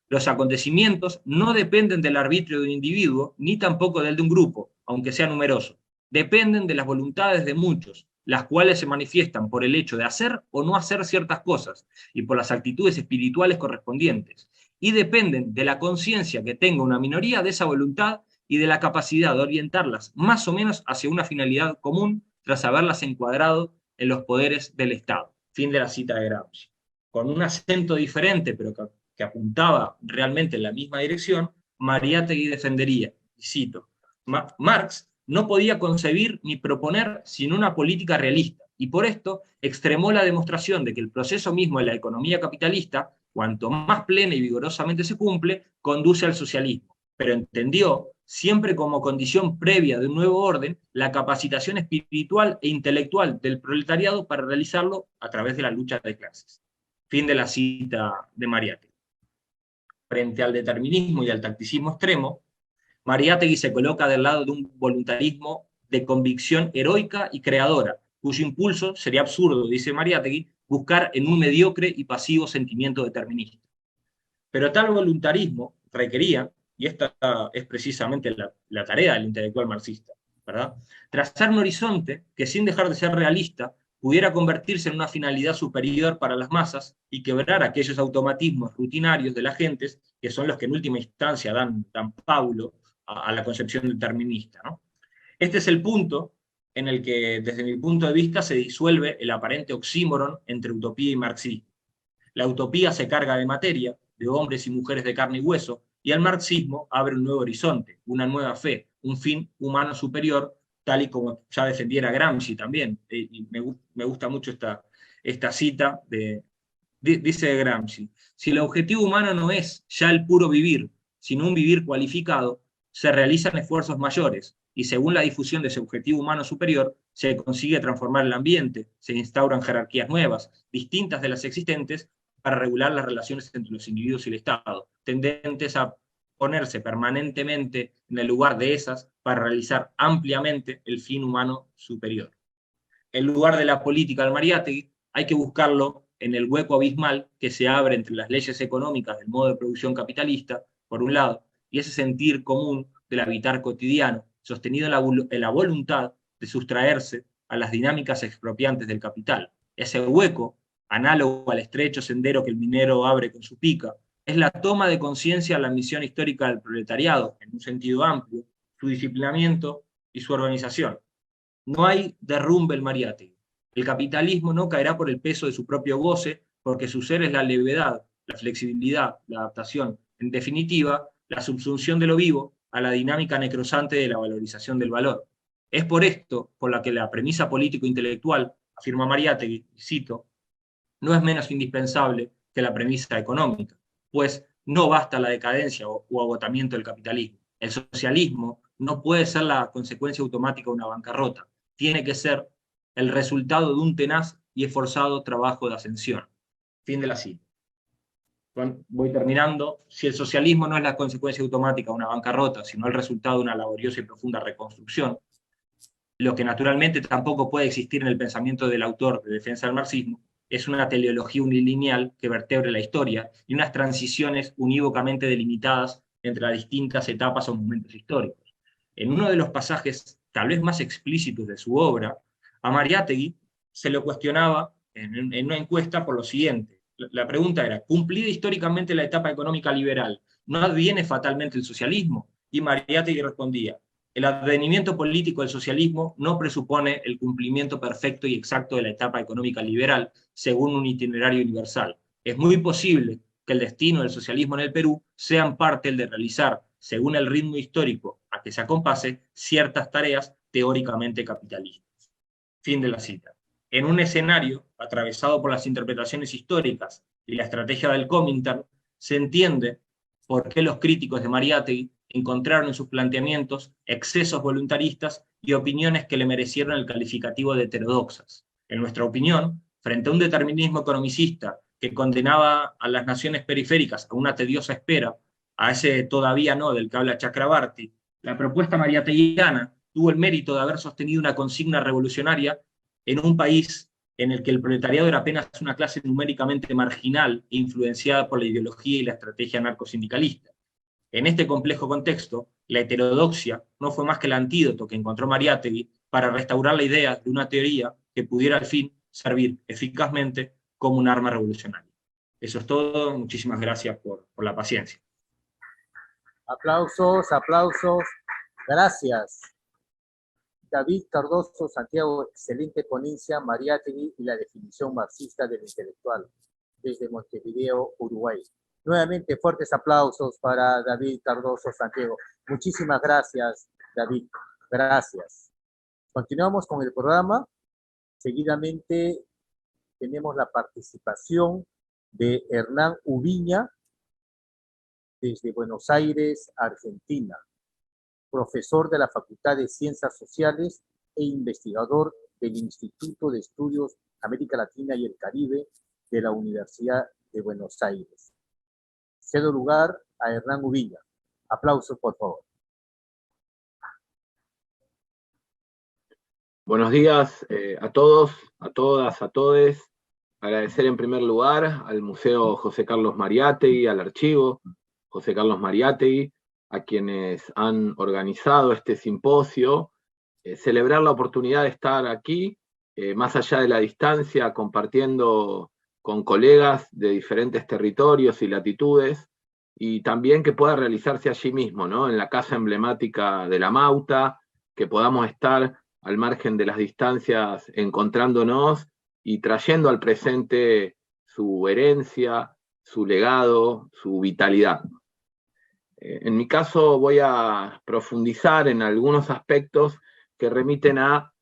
Los acontecimientos no dependen del arbitrio de un individuo, ni tampoco del de un grupo, aunque sea numeroso. Dependen de las voluntades de muchos, las cuales se manifiestan por el hecho de hacer o no hacer ciertas cosas, y por las actitudes espirituales correspondientes. Y dependen de la conciencia que tenga una minoría de esa voluntad y de la capacidad de orientarlas más o menos hacia una finalidad común tras haberlas encuadrado en los poderes del Estado. Fin de la cita de Gramsci. Con un acento diferente, pero que apuntaba realmente en la misma dirección, Mariátegui defendería, y cito, Marx no podía concebir ni proponer sino una política realista, y por esto extremó la demostración de que el proceso mismo de la economía capitalista, cuanto más plena y vigorosamente se cumple, conduce al socialismo, pero entendió, siempre como condición previa de un nuevo orden, la capacitación espiritual e intelectual del proletariado para realizarlo a través de la lucha de clases. Fin de la cita de Mariátegui. Frente al determinismo y al tacticismo extremo, Mariátegui se coloca del lado de un voluntarismo de convicción heroica y creadora, cuyo impulso sería absurdo, dice Mariátegui, buscar en un mediocre y pasivo sentimiento determinista. Pero tal voluntarismo requería, y esta es precisamente la tarea del intelectual marxista, ¿verdad?, trazar un horizonte que, sin dejar de ser realista, pudiera convertirse en una finalidad superior para las masas y quebrar aquellos automatismos rutinarios de las gentes que son los que en última instancia dan pábulo a la concepción determinista, ¿no? Este es el punto en el que, desde mi punto de vista, se disuelve el aparente oxímoron entre utopía y marxismo. La utopía se carga de materia, de hombres y mujeres de carne y hueso, y el marxismo abre un nuevo horizonte, una nueva fe, un fin humano superior, tal y como ya defendiera Gramsci también. Y me gusta mucho esta cita, dice Gramsci, si el objetivo humano no es ya el puro vivir, sino un vivir cualificado, se realizan esfuerzos mayores, y según la difusión de ese objetivo humano superior, se consigue transformar el ambiente, se instauran jerarquías nuevas, distintas de las existentes, para regular las relaciones entre los individuos y el Estado, tendentes a ponerse permanentemente en el lugar de esas para realizar ampliamente el fin humano superior. El lugar de la política del Mariátegui hay que buscarlo en el hueco abismal que se abre entre las leyes económicas del modo de producción capitalista, por un lado, y ese sentir común del habitar cotidiano, sostenido en la voluntad de sustraerse a las dinámicas expropiantes del capital. Ese hueco, análogo al estrecho sendero que el minero abre con su pica, es la toma de conciencia de la misión histórica del proletariado, en un sentido amplio, su disciplinamiento y su organización. No hay derrumbe el Mariátegui. El capitalismo no caerá por el peso de su propio goce, porque su ser es la levedad, la flexibilidad, la adaptación, en definitiva, la subsunción de lo vivo a la dinámica necrosante de la valorización del valor. Es por esto por la que la premisa político-intelectual, afirma Mariátegui, y cito, no es menos indispensable que la premisa económica, pues no basta la decadencia o agotamiento del capitalismo. El socialismo no puede ser la consecuencia automática de una bancarrota, tiene que ser el resultado de un tenaz y esforzado trabajo de ascensión. Fin de la cita. Voy terminando. Si el socialismo no es la consecuencia automática de una bancarrota, sino el resultado de una laboriosa y profunda reconstrucción, lo que naturalmente tampoco puede existir en el pensamiento del autor de defensa del marxismo, es una teleología unilineal que vertebre la historia y unas transiciones unívocamente delimitadas entre las distintas etapas o momentos históricos. En uno de los pasajes tal vez más explícitos de su obra, a Mariátegui se lo cuestionaba en una encuesta por lo siguiente. La pregunta era, ¿cumplida históricamente la etapa económica liberal, no adviene fatalmente el socialismo? Y Mariátegui respondía, el advenimiento político del socialismo no presupone el cumplimiento perfecto y exacto de la etapa económica liberal, según un itinerario universal. Es muy posible que el destino del socialismo en el Perú sea en parte el de realizar, según el ritmo histórico a que se acompase, ciertas tareas teóricamente capitalistas. Fin de la cita. En un escenario atravesado por las interpretaciones históricas y la estrategia del Comintern, se entiende por qué los críticos de Mariátegui encontraron en sus planteamientos excesos voluntaristas y opiniones que le merecieron el calificativo de heterodoxas. En nuestra opinión, frente a un determinismo economicista que condenaba a las naciones periféricas a una tediosa espera, a ese todavía no del que habla Chakrabarty, la propuesta mariátegüiana tuvo el mérito de haber sostenido una consigna revolucionaria en un país en el que el proletariado era apenas una clase numéricamente marginal e influenciada por la ideología y la estrategia narcosindicalista. En este complejo contexto, la heterodoxia no fue más que el antídoto que encontró Mariátegui para restaurar la idea de una teoría que pudiera al fin servir eficazmente como un arma revolucionaria. Eso es todo. Muchísimas gracias por la paciencia. Aplausos, aplausos. Gracias. David Cardoso Santiago, excelente ponencia, Mariátegui y la definición marxista del intelectual, desde Montevideo, Uruguay. Nuevamente, fuertes aplausos para David Cardoso Santiago. Muchísimas gracias, David. Gracias. Continuamos con el programa. Seguidamente tenemos la participación de Hernán Ubiña, desde Buenos Aires, Argentina, profesor de la Facultad de Ciencias Sociales e investigador del Instituto de Estudios América Latina y el Caribe de la Universidad de Buenos Aires. Cedo lugar a Hernán Ubiña. Aplausos, por favor. Buenos días a todos, a todas, a todes. Agradecer en primer lugar al Museo José Carlos Mariátegui, al archivo José Carlos Mariátegui, a quienes han organizado este simposio, celebrar la oportunidad de estar aquí, más allá de la distancia, compartiendo con colegas de diferentes territorios y latitudes, y también que pueda realizarse allí mismo, ¿no? En la casa emblemática de La Mauta, que podamos estar al margen de las distancias encontrándonos y trayendo al presente su herencia, su legado, su vitalidad. En mi caso voy a profundizar en algunos aspectos que remiten a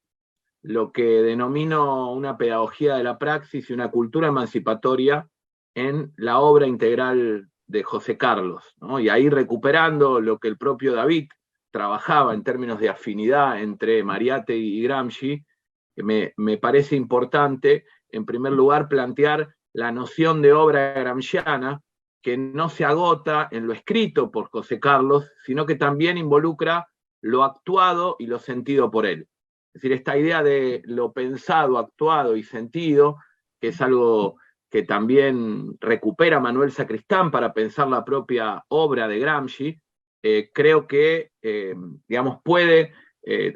lo que denomino una pedagogía de la praxis y una cultura emancipatoria en la obra integral de José Carlos, ¿no? Y ahí recuperando lo que el propio David trabajaba en términos de afinidad entre Mariátegui y Gramsci, me parece importante, en primer lugar, plantear la noción de obra gramsciana, que no se agota en lo escrito por José Carlos, sino que también involucra lo actuado y lo sentido por él. Es decir, esta idea de lo pensado, actuado y sentido, que es algo que también recupera Manuel Sacristán para pensar la propia obra de Gramsci, creo que digamos, puede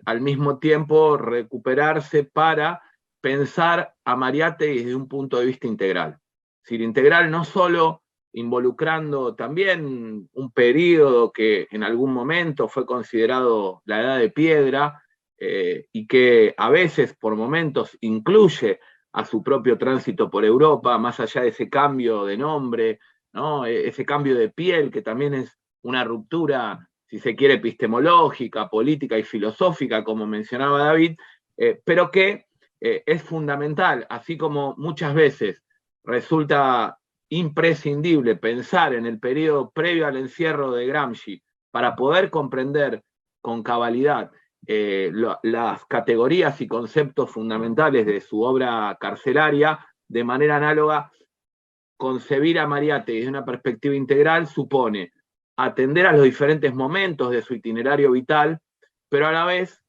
al mismo tiempo recuperarse para pensar a Mariátegui desde un punto de vista integral. Es decir, integral no solo involucrando también un periodo que en algún momento fue considerado la Edad de Piedra, y que a veces por momentos incluye a su propio tránsito por Europa, más allá de ese cambio de nombre, ¿no? Ese cambio de piel, que también es una ruptura, si se quiere, epistemológica, política y filosófica, como mencionaba David, pero que es fundamental, así como muchas veces resulta imprescindible pensar en el periodo previo al encierro de Gramsci para poder comprender con cabalidad las categorías y conceptos fundamentales de su obra carcelaria. De manera análoga, concebir a Mariátegui desde una perspectiva integral supone atender a los diferentes momentos de su itinerario vital, pero a la vez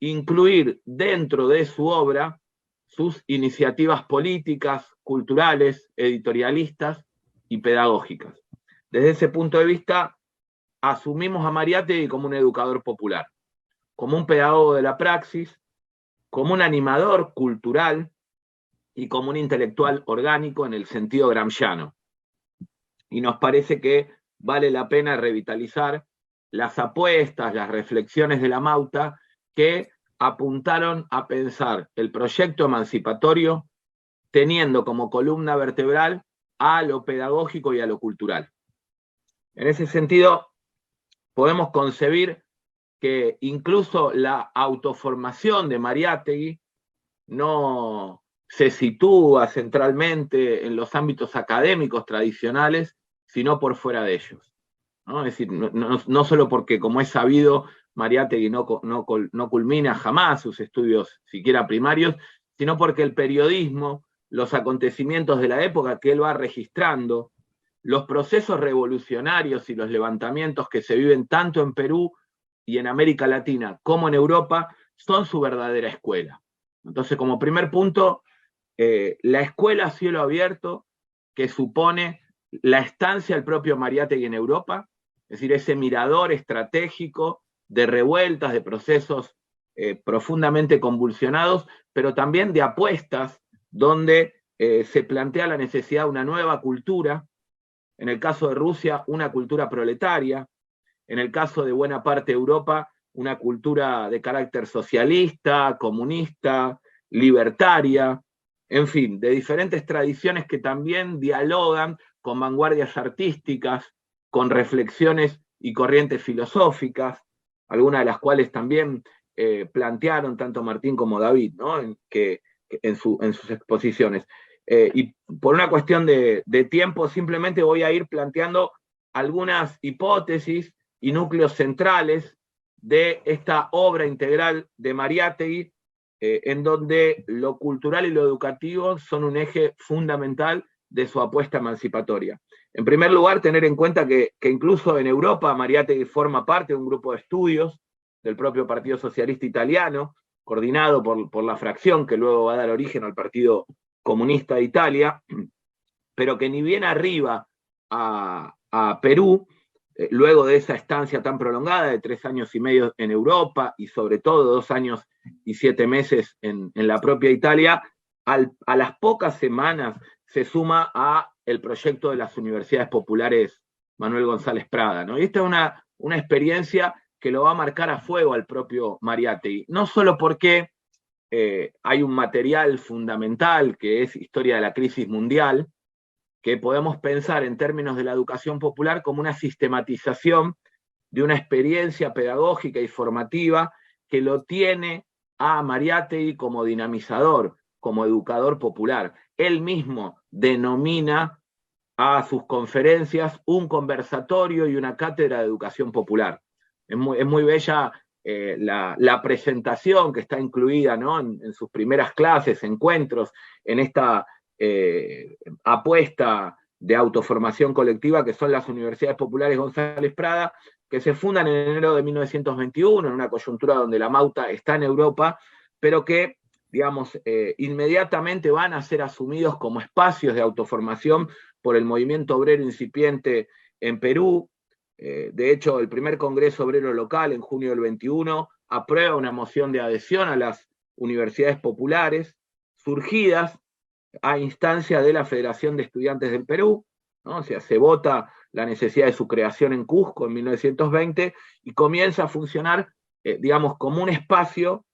incluir dentro de su obra sus iniciativas políticas, culturales, editorialistas y pedagógicas. Desde ese punto de vista, asumimos a Mariátegui como un educador popular, como un pedagogo de la praxis, como un animador cultural y como un intelectual orgánico en el sentido gramsciano. Y nos parece que vale la pena revitalizar las apuestas, las reflexiones de La Mauta que apuntaron a pensar el proyecto emancipatorio teniendo como columna vertebral a lo pedagógico y a lo cultural. En ese sentido, podemos concebir que incluso la autoformación de Mariátegui no se sitúa centralmente en los ámbitos académicos tradicionales, sino por fuera de ellos, ¿no? Es decir, no solo porque, como es sabido, Mariátegui no culmina jamás sus estudios siquiera primarios, sino porque el periodismo, los acontecimientos de la época que él va registrando, los procesos revolucionarios y los levantamientos que se viven tanto en Perú y en América Latina como en Europa, son su verdadera escuela. Entonces, como primer punto, la escuela a cielo abierto, que supone la estancia del propio Mariátegui en Europa, es decir, ese mirador estratégico de revueltas, de procesos profundamente convulsionados, pero también de apuestas donde se plantea la necesidad de una nueva cultura, en el caso de Rusia, una cultura proletaria, en el caso de buena parte de Europa, una cultura de carácter socialista, comunista, libertaria, en fin, de diferentes tradiciones que también dialogan con vanguardias artísticas, con reflexiones y corrientes filosóficas, algunas de las cuales también plantearon tanto Martín como David, ¿no? En sus exposiciones. Y por una cuestión de tiempo, simplemente voy a ir planteando algunas hipótesis y núcleos centrales de esta obra integral de Mariátegui, en donde lo cultural y lo educativo son un eje fundamental de su apuesta emancipatoria. En primer lugar, tener en cuenta que incluso en Europa Mariátegui forma parte de un grupo de estudios del propio Partido Socialista Italiano, coordinado por la fracción que luego va a dar origen al Partido Comunista de Italia, pero que ni bien arriba a Perú, luego de esa estancia tan prolongada de 3 años y medio en Europa y sobre todo 2 años y 7 meses en la propia Italia, a las pocas semanas se suma a el proyecto de las universidades populares Manuel González Prada, ¿no? Y esta es una experiencia que lo va a marcar a fuego al propio Mariátegui, no solo porque hay un material fundamental que es Historia de la Crisis Mundial, que podemos pensar en términos de la educación popular como una sistematización de una experiencia pedagógica y formativa que lo tiene a Mariátegui como dinamizador, como educador popular. Él mismo denomina a sus conferencias un conversatorio y una cátedra de educación popular. Es muy bella la presentación que está incluida, ¿no? en sus primeras clases, encuentros, en esta apuesta de autoformación colectiva que son las Universidades Populares González Prada, que se fundan en enero de 1921, en una coyuntura donde la Mauta está en Europa, pero que, digamos, inmediatamente van a ser asumidos como espacios de autoformación por el movimiento obrero incipiente en Perú. De hecho, el primer Congreso Obrero Local, en junio del 21, aprueba una moción de adhesión a las universidades populares, surgidas a instancia de la Federación de Estudiantes del Perú, ¿no? O sea, se vota la necesidad de su creación en Cusco en 1920 y comienza a funcionar, digamos, como un espacio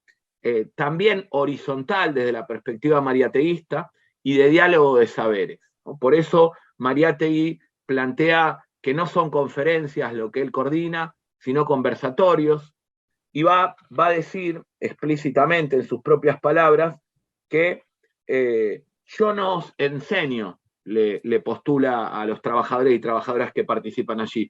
también horizontal desde la perspectiva mariateguista y de diálogo de saberes, ¿no? Por eso Mariátegui plantea que no son conferencias lo que él coordina, sino conversatorios, y va a decir explícitamente en sus propias palabras que yo no os enseño, le postula a los trabajadores y trabajadoras que participan allí.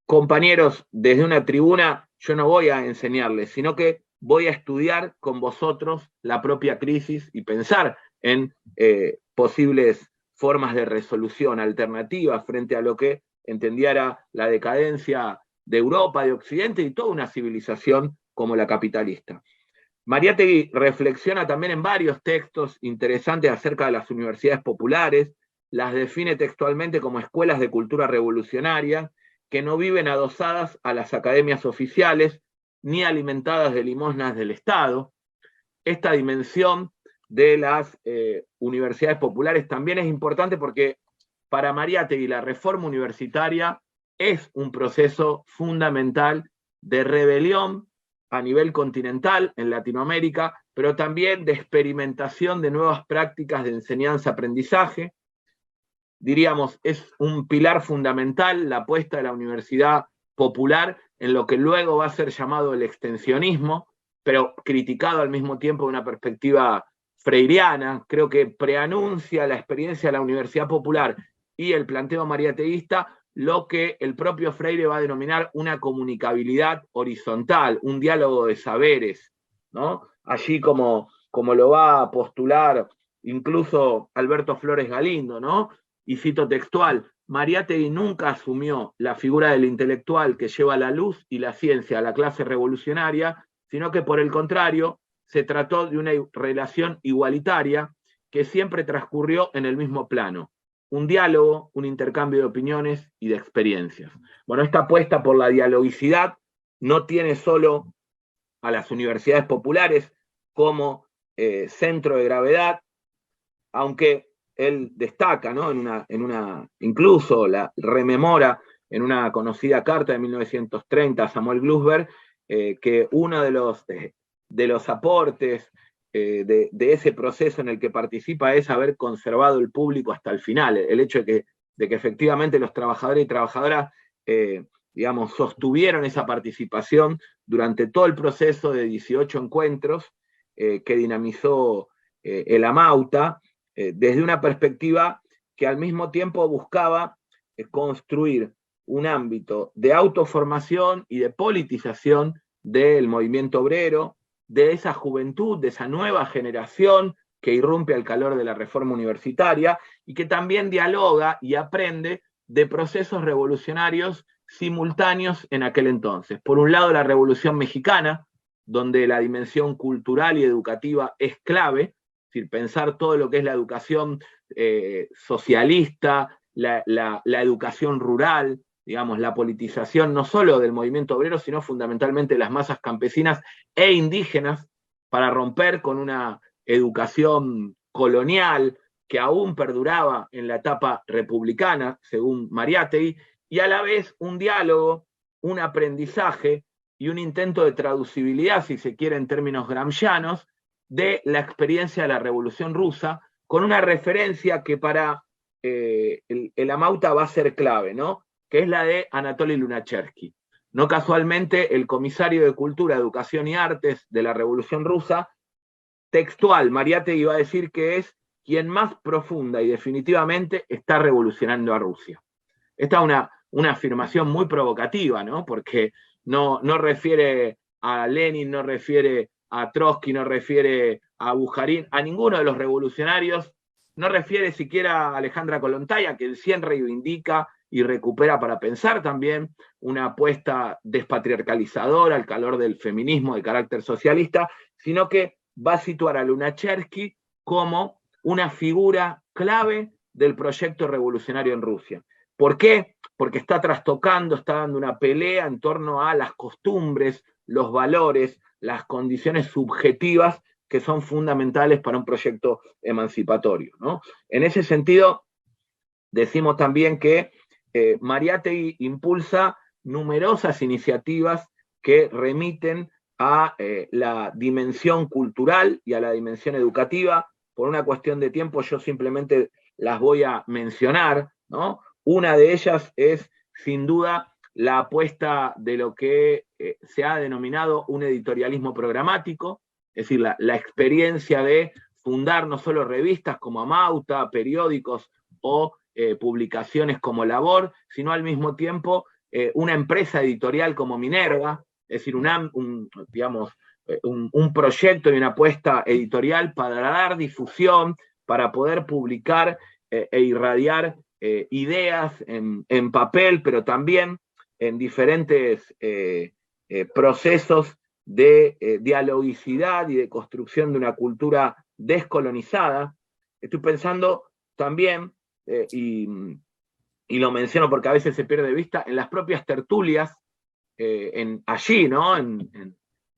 Compañeros, desde una tribuna yo no voy a enseñarles, sino que voy a estudiar con vosotros la propia crisis y pensar en posibles formas de resolución alternativas frente a lo que entendiera la decadencia de Europa, de Occidente y toda una civilización como la capitalista. Mariátegui reflexiona también en varios textos interesantes acerca de las universidades populares, las define textualmente como escuelas de cultura revolucionaria que no viven adosadas a las academias oficiales ni alimentadas de limosnas del Estado. Esta dimensión de las universidades populares también es importante porque para Mariátegui la reforma universitaria es un proceso fundamental de rebelión a nivel continental en Latinoamérica, pero también de experimentación de nuevas prácticas de enseñanza-aprendizaje. Diríamos, es un pilar fundamental la apuesta de la universidad popular en lo que luego va a ser llamado el extensionismo, pero criticado al mismo tiempo de una perspectiva freiriana, creo que preanuncia la experiencia de la Universidad Popular y el planteo mariateguista, lo que el propio Freire va a denominar una comunicabilidad horizontal, un diálogo de saberes, ¿no? Allí como lo va a postular incluso Alberto Flores Galindo, ¿no? Y cito textual: Mariátegui nunca asumió la figura del intelectual que lleva la luz y la ciencia a la clase revolucionaria, sino que por el contrario se trató de una relación igualitaria que siempre transcurrió en el mismo plano. Un diálogo, un intercambio de opiniones y de experiencias. Bueno, esta apuesta por la dialogicidad no tiene solo a las universidades populares como centro de gravedad, aunque él destaca, ¿no? Incluso la rememora en una conocida carta de 1930 a Samuel Glusberg, que uno de los aportes de ese proceso en el que participa es haber conservado el público hasta el final, el hecho de que efectivamente los trabajadores y trabajadoras digamos, sostuvieron esa participación durante todo el proceso de 18 encuentros que dinamizó el Amauta, desde una perspectiva que al mismo tiempo buscaba construir un ámbito de autoformación y de politización del movimiento obrero, de esa juventud, de esa nueva generación que irrumpe al calor de la reforma universitaria y que también dialoga y aprende de procesos revolucionarios simultáneos en aquel entonces. Por un lado, la Revolución Mexicana, donde la dimensión cultural y educativa es clave, es decir, pensar todo lo que es la educación socialista, la educación rural, digamos, la politización no solo del movimiento obrero, sino fundamentalmente de las masas campesinas e indígenas, para romper con una educación colonial que aún perduraba en la etapa republicana, según Mariátegui, y a la vez un diálogo, un aprendizaje y un intento de traducibilidad, si se quiere en términos gramscianos, de la experiencia de la Revolución Rusa, con una referencia que para el Amauta va a ser clave, ¿no? Que es la de Anatoly Lunacharsky. No casualmente, el comisario de Cultura, Educación y Artes de la Revolución Rusa, textual, Mariátegui va a decir que es quien más profunda y definitivamente está revolucionando a Rusia. Esta es una afirmación muy provocativa, ¿no? Porque no refiere a Lenin, no refiere a Trotsky, no refiere a Bujarin, a ninguno de los revolucionarios, no refiere siquiera a Alejandra Kollontai, que el CIEN reivindica y recupera para pensar también una apuesta despatriarcalizadora al calor del feminismo de carácter socialista, sino que va a situar a Lunacharsky como una figura clave del proyecto revolucionario en Rusia. ¿Por qué? Porque está trastocando, está dando una pelea en torno a las costumbres, los valores, las condiciones subjetivas que son fundamentales para un proyecto emancipatorio, ¿no? En ese sentido, decimos también que Mariátegui impulsa numerosas iniciativas que remiten a la dimensión cultural y a la dimensión educativa. Por una cuestión de tiempo yo simplemente las voy a mencionar, ¿no? Una de ellas es, sin duda, la apuesta de lo que se ha denominado un editorialismo programático, es decir, la experiencia de fundar no solo revistas como Amauta, periódicos o publicaciones como Labor, sino al mismo tiempo una empresa editorial como Minerva, es decir, un proyecto y una apuesta editorial para dar difusión, para poder publicar e irradiar ideas en papel, pero también en diferentes procesos de dialogicidad y de construcción de una cultura descolonizada. Estoy pensando también, y lo menciono porque a veces se pierde de vista, en las propias tertulias, allí, ¿no? En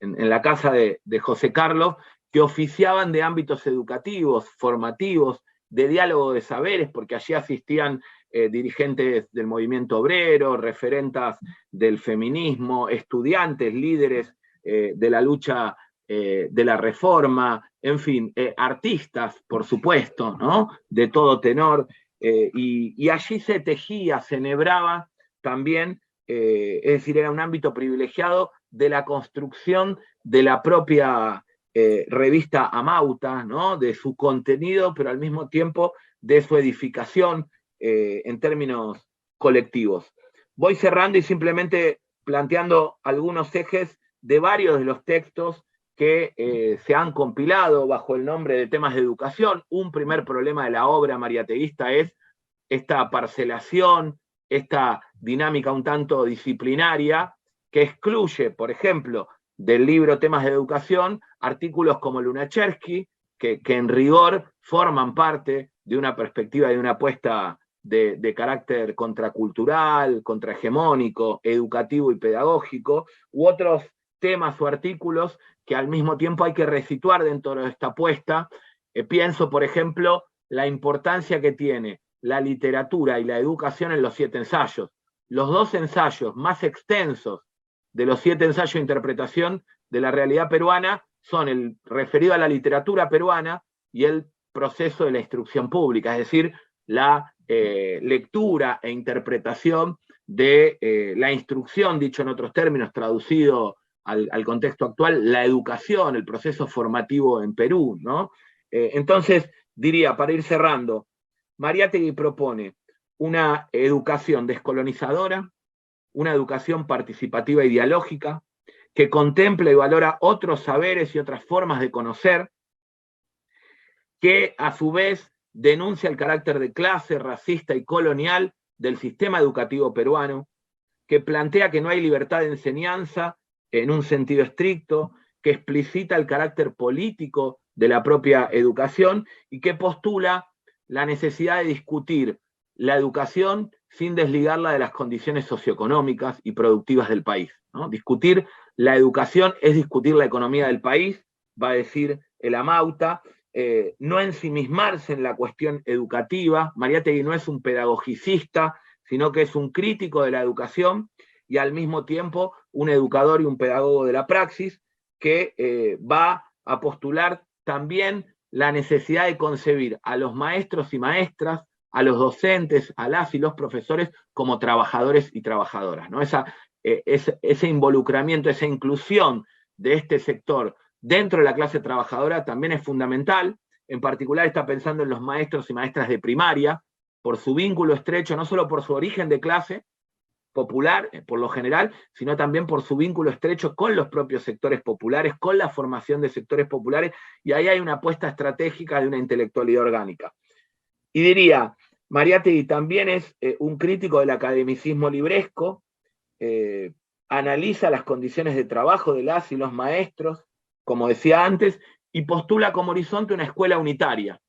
la casa de José Carlos, que oficiaban de ámbitos educativos, formativos, de diálogo de saberes, porque allí asistían dirigentes del movimiento obrero, referentas del feminismo, estudiantes, líderes de la lucha de la reforma, en fin, artistas, por supuesto, ¿no? De todo tenor, y allí se tejía, se enhebraba también, es decir, era un ámbito privilegiado de la construcción de la propia revista Amauta, ¿no? De su contenido, pero al mismo tiempo de su edificación en términos colectivos. Voy cerrando y simplemente planteando algunos ejes de varios de los textos que se han compilado bajo el nombre de temas de educación. Un primer problema de la obra mariateguista es esta parcelación, esta dinámica un tanto disciplinaria, que excluye, por ejemplo, del libro Temas de Educación, artículos como Lunacharsky, que en rigor forman parte de una perspectiva, de una apuesta de carácter contracultural, contrahegemónico, educativo y pedagógico, u otros temas o artículos que al mismo tiempo hay que resituar dentro de esta apuesta. Pienso, por ejemplo, la importancia que tiene la literatura y la educación en los 7 ensayos. Los 2 ensayos más extensos de los 7 ensayos de interpretación de la realidad peruana son el referido a la literatura peruana y el proceso de la instrucción pública, es decir, la lectura e interpretación de la instrucción, dicho en otros términos, traducido al contexto actual, la educación, el proceso formativo en Perú, ¿no? Entonces, diría, para ir cerrando, Mariátegui propone una educación descolonizadora, una educación participativa y dialógica, que contempla y valora otros saberes y otras formas de conocer, que a su vez denuncia el carácter de clase, racista y colonial del sistema educativo peruano, que plantea que no hay libertad de enseñanza en un sentido estricto, que explicita el carácter político de la propia educación y que postula la necesidad de discutir la educación sin desligarla de las condiciones socioeconómicas y productivas del país, ¿no? Discutir la educación es discutir la economía del país, va a decir el Amauta, no ensimismarse en la cuestión educativa. Mariátegui no es un pedagogicista, sino que es un crítico de la educación y al mismo tiempo un educador y un pedagogo de la praxis que va a postular también la necesidad de concebir a los maestros y maestras, a los docentes, a las y los profesores como trabajadores y trabajadoras, ¿no? Ese involucramiento, esa inclusión de este sector dentro de la clase trabajadora también es fundamental. En particular está pensando en los maestros y maestras de primaria, por su vínculo estrecho, no solo por su origen de clase popular, por lo general, sino también por su vínculo estrecho con los propios sectores populares, con la formación de sectores populares, y ahí hay una apuesta estratégica de una intelectualidad orgánica. Y diría, Mariátegui también es un crítico del academicismo libresco, analiza las condiciones de trabajo de las y los maestros, como decía antes, y postula como horizonte una escuela unitaria,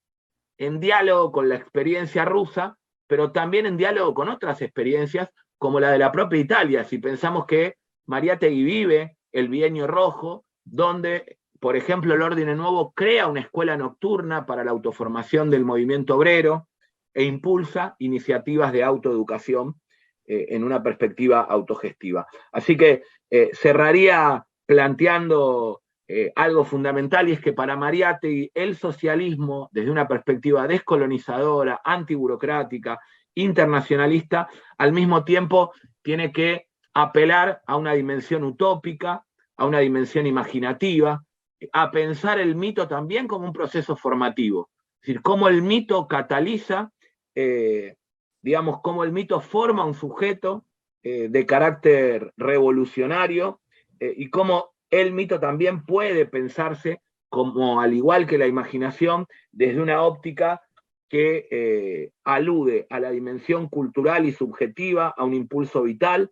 en diálogo con la experiencia rusa, pero también en diálogo con otras experiencias, como la de la propia Italia. Si pensamos que Mariátegui vive el Bienio Rojo, donde, por ejemplo, el Orden Nuevo crea una escuela nocturna para la autoformación del movimiento obrero e impulsa iniciativas de autoeducación en una perspectiva autogestiva. Así que cerraría planteando algo fundamental, y es que para Mariátegui el socialismo, desde una perspectiva descolonizadora, antiburocrática, internacionalista, al mismo tiempo tiene que apelar a una dimensión utópica, a una dimensión imaginativa, a pensar el mito también como un proceso formativo. Es decir, cómo el mito cataliza, digamos, cómo el mito forma un sujeto de carácter revolucionario, y cómo el mito también puede pensarse como, al igual que la imaginación, desde una óptica que alude a la dimensión cultural y subjetiva, a un impulso vital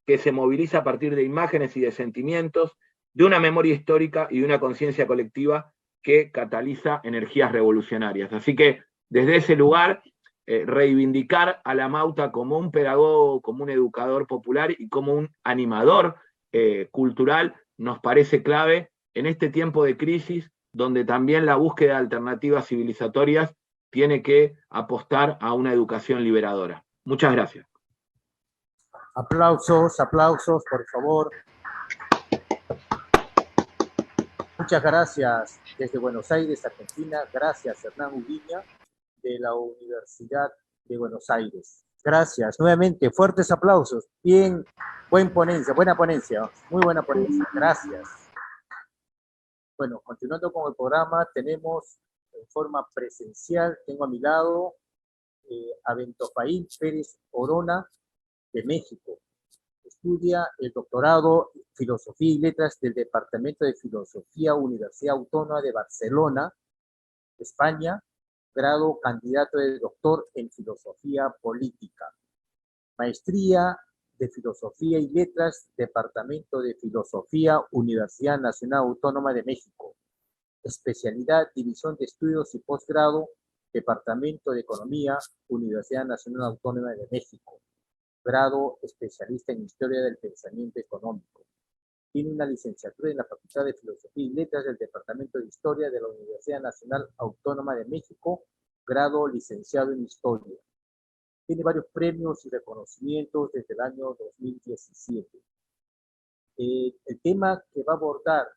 que se moviliza a partir de imágenes y de sentimientos, de una memoria histórica y de una conciencia colectiva que cataliza energías revolucionarias. Así que desde ese lugar, reivindicar a la Amauta como un pedagogo, como un educador popular y como un animador cultural nos parece clave en este tiempo de crisis, donde también la búsqueda de alternativas civilizatorias tiene que apostar a una educación liberadora. Muchas gracias. Aplausos, aplausos, por favor. Muchas gracias desde Buenos Aires, Argentina. Gracias, Hernán Ubiña, de la Universidad de Buenos Aires. Gracias. Nuevamente, fuertes aplausos. Bien, buena ponencia, muy buena ponencia. Gracias. Bueno, continuando con el programa, tenemos en forma presencial, tengo a mi lado a Bentofaín Pérez Orona, de México. Estudia el doctorado en Filosofía y Letras del Departamento de Filosofía, Universidad Autónoma de Barcelona, España, grado candidato de doctor en Filosofía Política. Maestría de Filosofía y Letras, Departamento de Filosofía, Universidad Nacional Autónoma de México. Especialidad, División de Estudios y Posgrado, Departamento de Economía, Universidad Nacional Autónoma de México. Grado especialista en Historia del Pensamiento Económico. Tiene una licenciatura en la Facultad de Filosofía y Letras del Departamento de Historia de la Universidad Nacional Autónoma de México. Grado licenciado en Historia. Tiene varios premios y reconocimientos desde el año 2017. El tema que va a abordar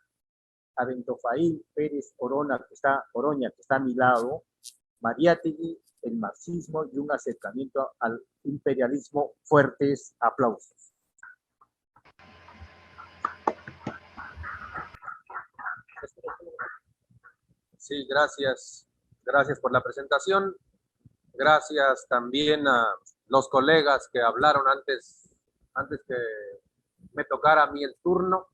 a Bentofaín Pérez Oroña, que está a mi lado, Mariátegui, el marxismo y un acercamiento al imperialismo. Fuertes aplausos. Sí, gracias. Gracias por la presentación. Gracias también a los colegas que hablaron antes que me tocara a mí el turno,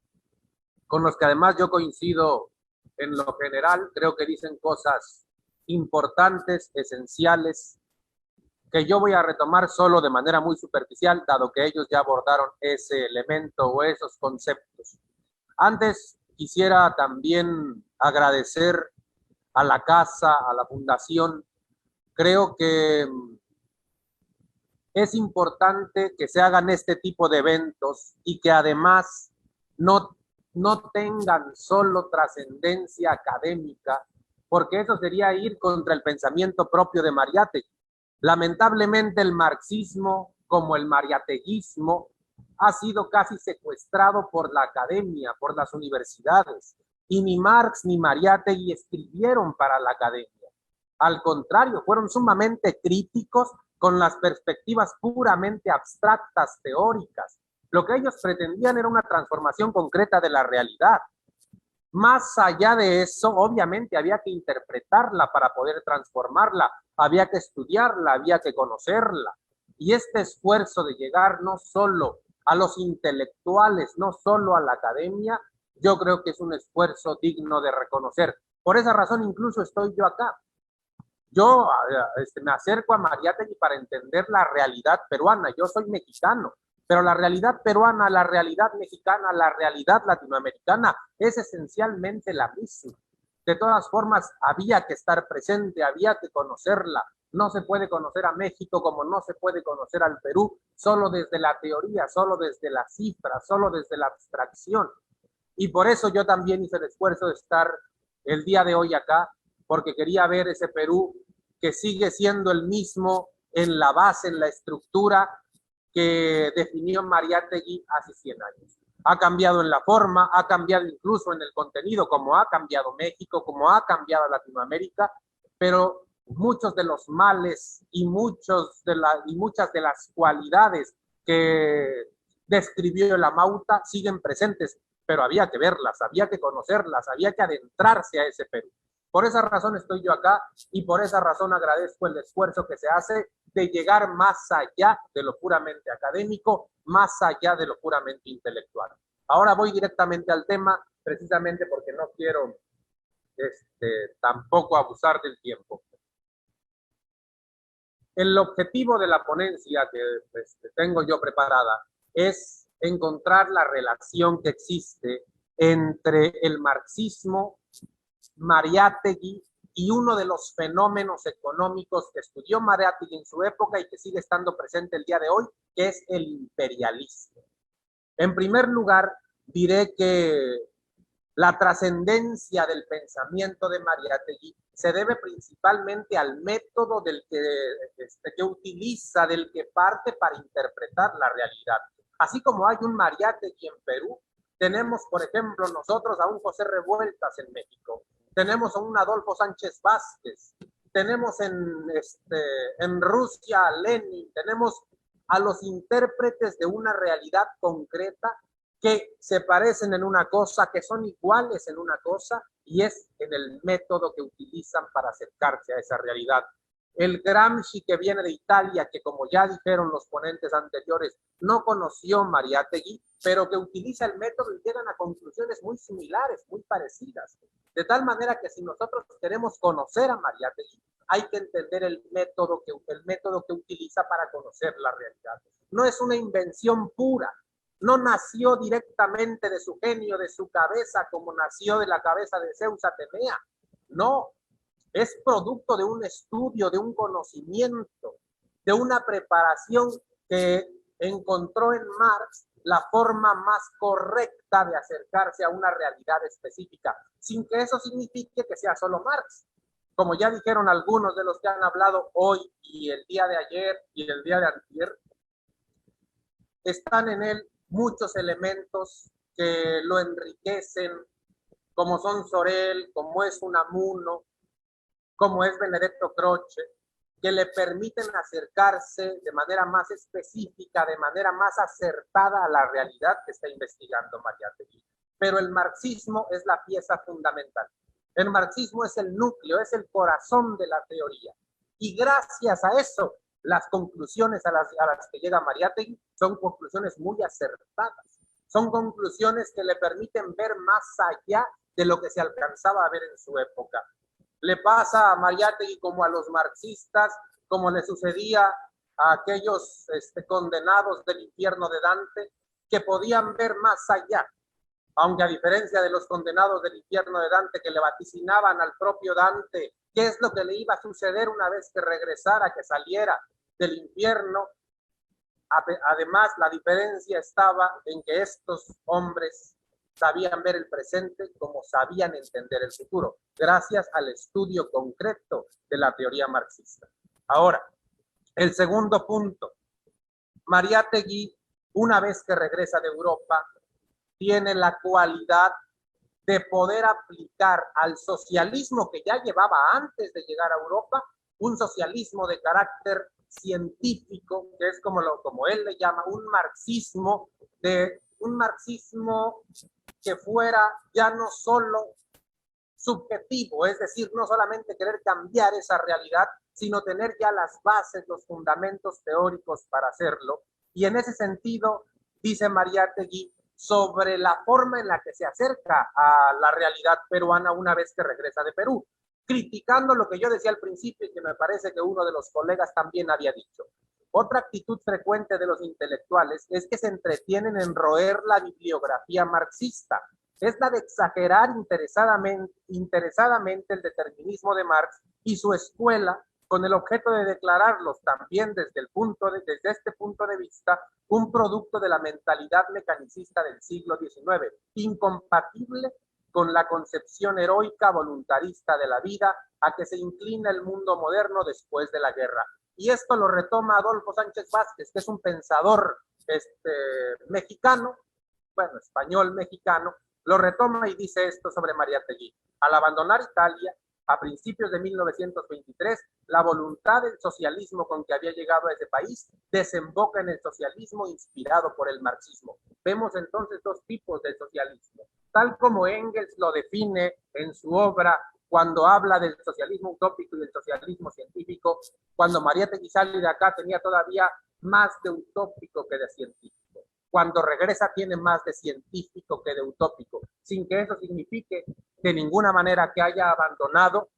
con los que además yo coincido en lo general. Creo que dicen cosas importantes, esenciales, que yo voy a retomar solo de manera muy superficial, dado que ellos ya abordaron ese elemento o esos conceptos. Antes quisiera también agradecer a la casa, a la fundación. Creo que es importante que se hagan este tipo de eventos y que además no tengan solo trascendencia académica, porque eso sería ir contra el pensamiento propio de Mariátegui. Lamentablemente el marxismo, como el mariateguismo, ha sido casi secuestrado por la academia, por las universidades, y ni Marx ni Mariátegui escribieron para la academia. Al contrario, fueron sumamente críticos con las perspectivas puramente abstractas, teóricas. Lo que ellos pretendían era una transformación concreta de la realidad. Más allá de eso, obviamente había que interpretarla para poder transformarla, había que estudiarla, había que conocerla. Y este esfuerzo de llegar no solo a los intelectuales, no solo a la academia, yo creo que es un esfuerzo digno de reconocer. Por esa razón incluso estoy yo acá. Yo me acerco a Mariátegui para entender la realidad peruana. Yo soy mexicano, pero la realidad peruana, la realidad mexicana, la realidad latinoamericana es esencialmente la misma. De todas formas, había que estar presente, había que conocerla. No se puede conocer a México como no se puede conocer al Perú, solo desde la teoría, solo desde la cifra, solo desde la abstracción. Y por eso yo también hice el esfuerzo de estar el día de hoy acá, porque quería ver ese Perú que sigue siendo el mismo en la base, en la estructura que definió Mariátegui hace 100 años. Ha cambiado en la forma, ha cambiado incluso en el contenido, como ha cambiado México, como ha cambiado Latinoamérica, pero muchos de los males y muchas de las cualidades que describió la Mauta siguen presentes, pero había que verlas, había que conocerlas, había que adentrarse a ese Perú. Por esa razón estoy yo acá y por esa razón agradezco el esfuerzo que se hace de llegar más allá de lo puramente académico, más allá de lo puramente intelectual. Ahora voy directamente al tema, precisamente porque no quiero tampoco abusar del tiempo. El objetivo de la ponencia que tengo yo preparada es encontrar la relación que existe entre el marxismo, Mariátegui y uno de los fenómenos económicos que estudió Mariátegui en su época y que sigue estando presente el día de hoy, que es el imperialismo. En primer lugar, diré que la trascendencia del pensamiento de Mariátegui se debe principalmente al método del que utiliza, del que parte para interpretar la realidad. Así como hay un Mariátegui en Perú, tenemos, por ejemplo, nosotros a un José Revueltas en México, tenemos a un Adolfo Sánchez Vázquez, tenemos en Rusia a Lenin, tenemos a los intérpretes de una realidad concreta que se parecen en una cosa, que son iguales en una cosa, y es en el método que utilizan para acercarse a esa realidad. El Gramsci, que viene de Italia, que como ya dijeron los ponentes anteriores, no conoció Mariátegui, pero que utiliza el método y llegan a conclusiones muy similares, muy parecidas. De tal manera que si nosotros queremos conocer a Mariátegui, hay que entender el método que utiliza para conocer la realidad. No es una invención pura, no nació directamente de su genio, de su cabeza, como nació de la cabeza de Zeus Atenea. No, es producto de un estudio, de un conocimiento, de una preparación que encontró en Marx la forma más correcta de acercarse a una realidad específica, sin que eso signifique que sea solo Marx. Como ya dijeron algunos de los que han hablado hoy y el día de ayer y el día de antier, están en él muchos elementos que lo enriquecen, como son Sorel, como es Unamuno, como es Benedetto Croce, que le permiten acercarse de manera más específica, de manera más acertada a la realidad que está investigando Mariátegui. Pero el marxismo es la pieza fundamental. El marxismo es el núcleo, es el corazón de la teoría. Y gracias a eso, las conclusiones a las que llega Mariátegui son conclusiones muy acertadas. Son conclusiones que le permiten ver más allá de lo que se alcanzaba a ver en su época. Le pasa a Mariátegui como a los marxistas, como le sucedía a aquellos condenados del infierno de Dante, que podían ver más allá, aunque a diferencia de los condenados del infierno de Dante, que le vaticinaban al propio Dante qué es lo que le iba a suceder una vez que regresara, que saliera del infierno. Además, la diferencia estaba en que estos hombres sabían ver el presente como sabían entender el futuro, gracias al estudio concreto de la teoría marxista. Ahora, el segundo punto. Mariátegui, una vez que regresa de Europa, tiene la cualidad de poder aplicar al socialismo que ya llevaba antes de llegar a Europa, un socialismo de carácter científico, que es como él le llama, un marxismo que fuera ya no solo subjetivo, es decir, no solamente querer cambiar esa realidad, sino tener ya las bases, los fundamentos teóricos para hacerlo. Y en ese sentido, dice Mariátegui, sobre la forma en la que se acerca a la realidad peruana una vez que regresa de Perú, criticando lo que yo decía al principio y que me parece que uno de los colegas también había dicho. Otra actitud frecuente de los intelectuales es que se entretienen en roer la bibliografía marxista. Es la de exagerar interesadamente el determinismo de Marx y su escuela, con el objeto de declararlos también desde este punto de vista un producto de la mentalidad mecanicista del siglo XIX, incompatible con la concepción heroica voluntarista de la vida a que se inclina el mundo moderno después de la guerra. Y esto lo retoma Adolfo Sánchez Vázquez, que es un pensador mexicano, bueno, español mexicano, lo retoma y dice esto sobre Mariátegui. Al abandonar Italia, a principios de 1923, la voluntad del socialismo con que había llegado a ese país desemboca en el socialismo inspirado por el marxismo. Vemos entonces dos tipos de socialismo, tal como Engels lo define en su obra cuando habla del socialismo utópico y del socialismo científico. Cuando Mariátegui sale de acá tenía todavía más de utópico que de científico. Cuando regresa tiene más de científico que de utópico, sin que eso signifique de ninguna manera que haya abandonado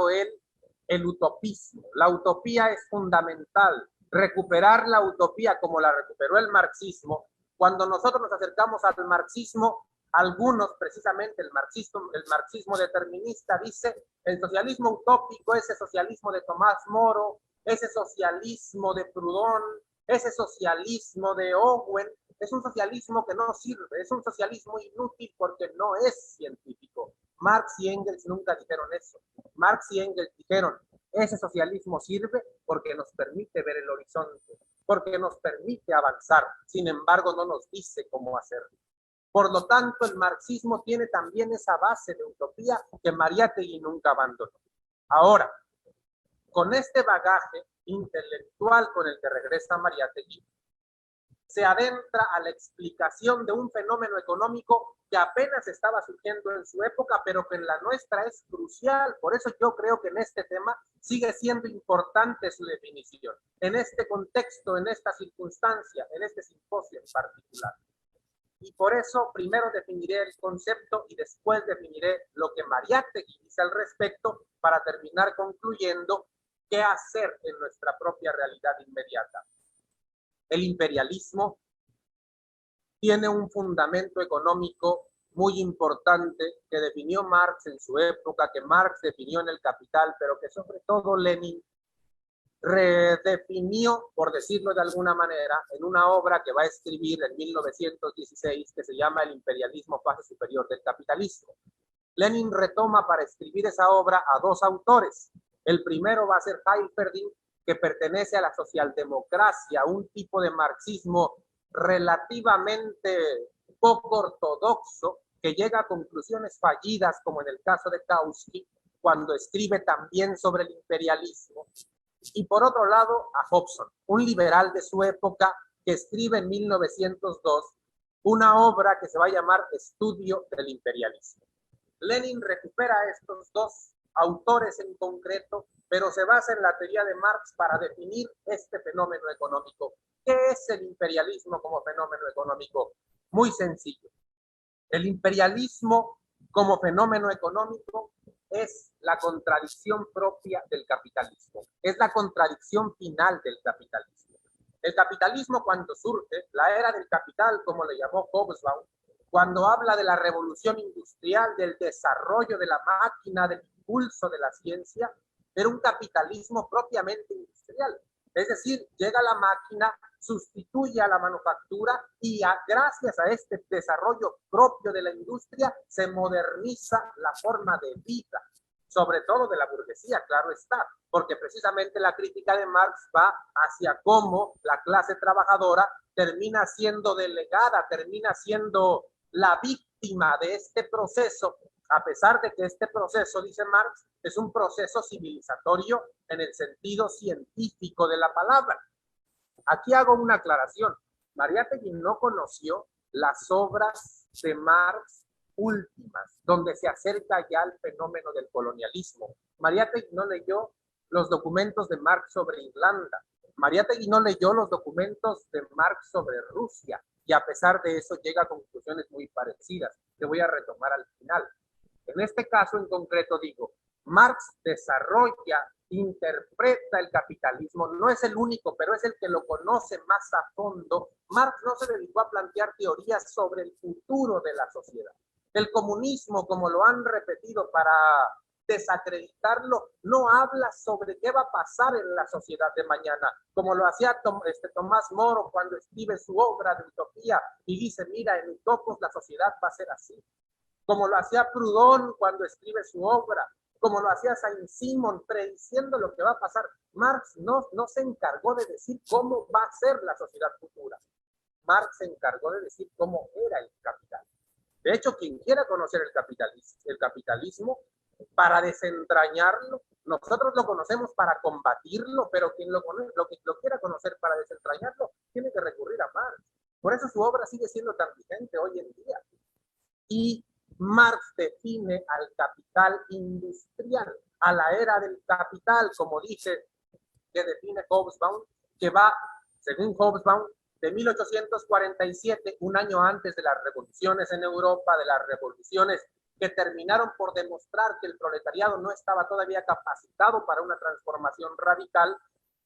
él el utopismo. La utopía es fundamental. Recuperar la utopía como la recuperó el marxismo. Cuando nosotros nos acercamos al marxismo, algunos, precisamente el marxismo determinista, dice el socialismo utópico, ese socialismo de Tomás Moro, ese socialismo de Proudhon, ese socialismo de Owen, es un socialismo que no sirve, es un socialismo inútil porque no es científico. Marx y Engels nunca dijeron eso. Marx y Engels dijeron, ese socialismo sirve porque nos permite ver el horizonte, porque nos permite avanzar, sin embargo no nos dice cómo hacerlo. Por lo tanto, el marxismo tiene también esa base de utopía que Mariátegui nunca abandonó. Ahora, con este bagaje intelectual con el que regresa Mariátegui, se adentra a la explicación de un fenómeno económico que apenas estaba surgiendo en su época, pero que en la nuestra es crucial. Por eso yo creo que en este tema sigue siendo importante su definición, en este contexto, en esta circunstancia, en este simposio en particular. Y por eso primero definiré el concepto y después definiré lo que Mariátegui dice al respecto para terminar concluyendo qué hacer en nuestra propia realidad inmediata. El imperialismo tiene un fundamento económico muy importante que definió Marx en su época, que Marx definió en El Capital, pero que sobre todo Lenin redefinió, por decirlo de alguna manera, en una obra que va a escribir en 1916, que se llama El imperialismo, fase superior del capitalismo. Lenin retoma para escribir esa obra a dos autores. El primero va a ser Heifelding, que pertenece a la socialdemocracia, un tipo de marxismo relativamente poco ortodoxo, que llega a conclusiones fallidas, como en el caso de Kautsky, cuando escribe también sobre el imperialismo. Y por otro lado, a Hobson, un liberal de su época, que escribe en 1902 una obra que se va a llamar Estudio del imperialismo. Lenin recupera a estos dos autores en concreto, pero se basa en la teoría de Marx para definir este fenómeno económico. ¿Qué es el imperialismo como fenómeno económico? Muy sencillo. El imperialismo como fenómeno económico es la contradicción propia del capitalismo. Es la contradicción final del capitalismo. El capitalismo, cuando surge, la era del capital, como le llamó Hobsbawm, cuando habla de la revolución industrial, del desarrollo de la máquina, del impulso de la ciencia, era un capitalismo propiamente industrial. Es decir, llega la máquina, sustituye a la manufactura y gracias a este desarrollo propio de la industria se moderniza la forma de vida, sobre todo de la burguesía, claro está, porque precisamente la crítica de Marx va hacia cómo la clase trabajadora termina siendo delegada, termina siendo la víctima de este proceso, a pesar de que este proceso, dice Marx, es un proceso civilizatorio en el sentido científico de la palabra. Aquí hago una aclaración. Mariátegui no conoció las obras de Marx últimas, donde se acerca ya al fenómeno del colonialismo. Mariátegui no leyó los documentos de Marx sobre Irlanda. Mariátegui no leyó los documentos de Marx sobre Rusia, y a pesar de eso llega a conclusiones muy parecidas, que voy a retomar al final. En este caso en concreto digo, Marx desarrolla, interpreta el capitalismo, no es el único, pero es el que lo conoce más a fondo. Marx no se dedicó a plantear teorías sobre el futuro de la sociedad. El comunismo, como lo han repetido para desacreditarlo, no habla sobre qué va a pasar en la sociedad de mañana, como lo hacía Tomás Moro cuando escribe su obra de Utopía y dice, mira, en Utopos la sociedad va a ser así, como lo hacía Proudhon cuando escribe su obra, como lo hacía Saint-Simon prediciendo lo que va a pasar. Marx no se encargó de decir cómo va a ser la sociedad futura. Marx se encargó de decir cómo era el capital. De hecho, quien quiera conocer el capitalismo, para desentrañarlo, nosotros lo conocemos para combatirlo, pero quien lo quiera conocer para desentrañarlo, tiene que recurrir a Marx. Por eso su obra sigue siendo tan vigente hoy en día. Y Marx define al capital industrial, a la era del capital, como dice, que define Hobsbawm, que va, según Hobsbawm, de 1847, un año antes de las revoluciones en Europa, de las revoluciones que terminaron por demostrar que el proletariado no estaba todavía capacitado para una transformación radical,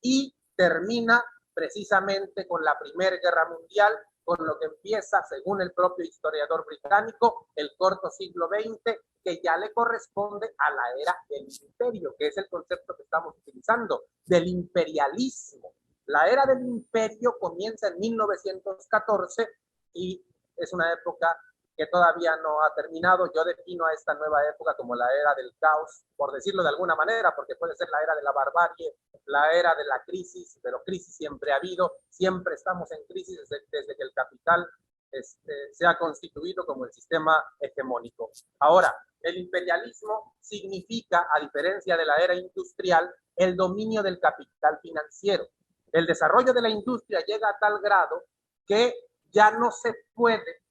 y termina precisamente con la Primera Guerra Mundial, con lo que empieza, según el propio historiador británico, el corto siglo XX, que ya le corresponde a la era del imperio, que es el concepto que estamos utilizando, del imperialismo. La era del imperio comienza en 1914 y es una época que todavía no ha terminado. Yo defino a esta nueva época como la era del caos, por decirlo de alguna manera, porque puede ser la era de la barbarie, la era de la crisis, pero crisis siempre ha habido, siempre estamos en crisis desde que el capital se ha constituido como el sistema hegemónico. Ahora, el imperialismo significa, a diferencia de la era industrial, el dominio del capital financiero. El desarrollo de la industria llega a tal grado que ya no se puede,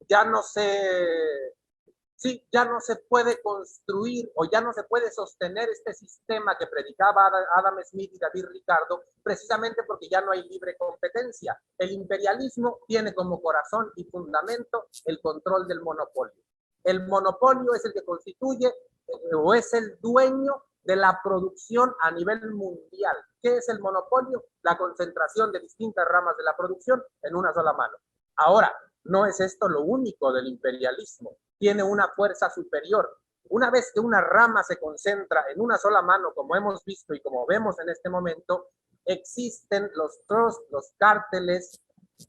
ya no se construir o ya no se puede sostener este sistema que predicaba Adam Smith y David Ricardo, precisamente porque ya no hay libre competencia. El imperialismo tiene como corazón y fundamento el control del monopolio. El monopolio es el que constituye o es el dueño de la producción a nivel mundial. ¿Qué es el monopolio? La concentración de distintas ramas de la producción en una sola mano. Ahora, no es esto lo único del imperialismo. Tiene una fuerza superior. Una vez que una rama se concentra en una sola mano, como hemos visto y como vemos en este momento, existen los trusts, los cárteles,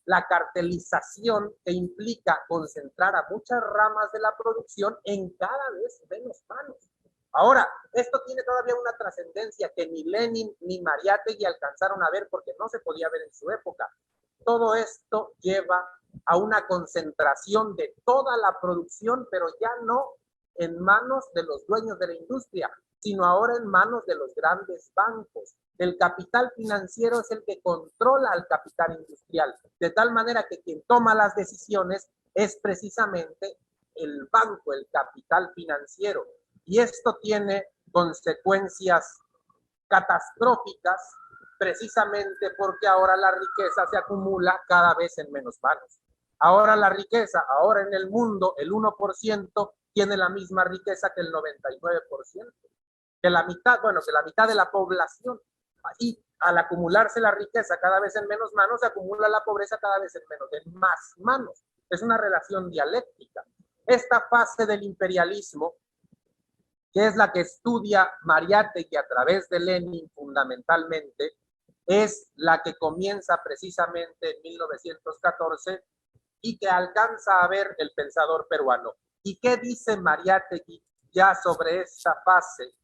la cartelización que implica concentrar a muchas ramas de la producción en cada vez menos manos. Ahora, esto tiene todavía una trascendencia que ni Lenin ni Mariátegui alcanzaron a ver porque no se podía ver en su época. Todo esto lleva a una concentración de toda la producción, pero ya no en manos de los dueños de la industria, sino ahora en manos de los grandes bancos. El capital financiero es el que controla al capital industrial, de tal manera que quien toma las decisiones es precisamente el banco, el capital financiero. Y esto tiene consecuencias catastróficas precisamente porque ahora la riqueza se acumula cada vez en menos manos. Ahora la riqueza, ahora en el mundo, el 1% tiene la misma riqueza que el 99%, que la mitad, bueno, que la mitad de la población. Y al acumularse la riqueza cada vez en menos manos, se acumula la pobreza cada vez en más manos. Es una relación dialéctica. Esta fase del imperialismo, que es la que estudia Mariátegui a través de Lenin fundamentalmente, es la que comienza precisamente en 1914 y que alcanza a ver el pensador peruano. ¿Y qué dice Mariátegui ya sobre esta fase?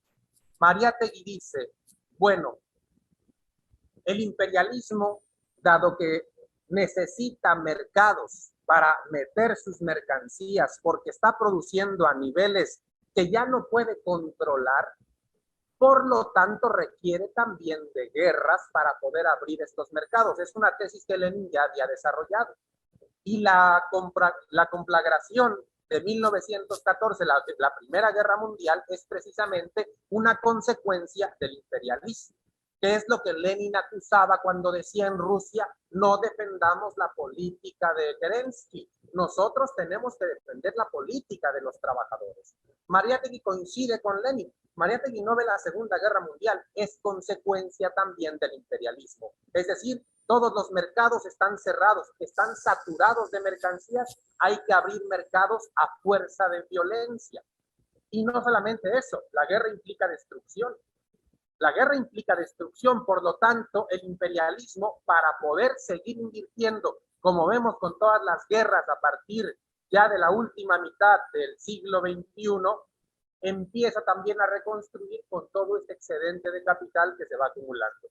Mariátegui dice, bueno, el imperialismo, dado que necesita mercados para meter sus mercancías porque está produciendo a niveles que ya no puede controlar, por lo tanto requiere también de guerras para poder abrir estos mercados. Es una tesis que Lenin ya había desarrollado. Y la conflagración de 1914, la Primera Guerra Mundial, es precisamente una consecuencia del imperialismo, que es lo que Lenin acusaba cuando decía en Rusia, no defendamos la política de Kerensky, nosotros tenemos que defender la política de los trabajadores. Mariátegui coincide con Lenin. Mariátegui no ve la Segunda Guerra Mundial, es consecuencia también del imperialismo. Es decir, todos los mercados están cerrados, están saturados de mercancías, hay que abrir mercados a fuerza de violencia. Y no solamente eso, la guerra implica destrucción. La guerra implica destrucción, por lo tanto, el imperialismo, para poder seguir invirtiendo, como vemos con todas las guerras a partir ya de la última mitad del siglo XXI, empieza también a reconstruir con todo este excedente de capital que se va acumulando.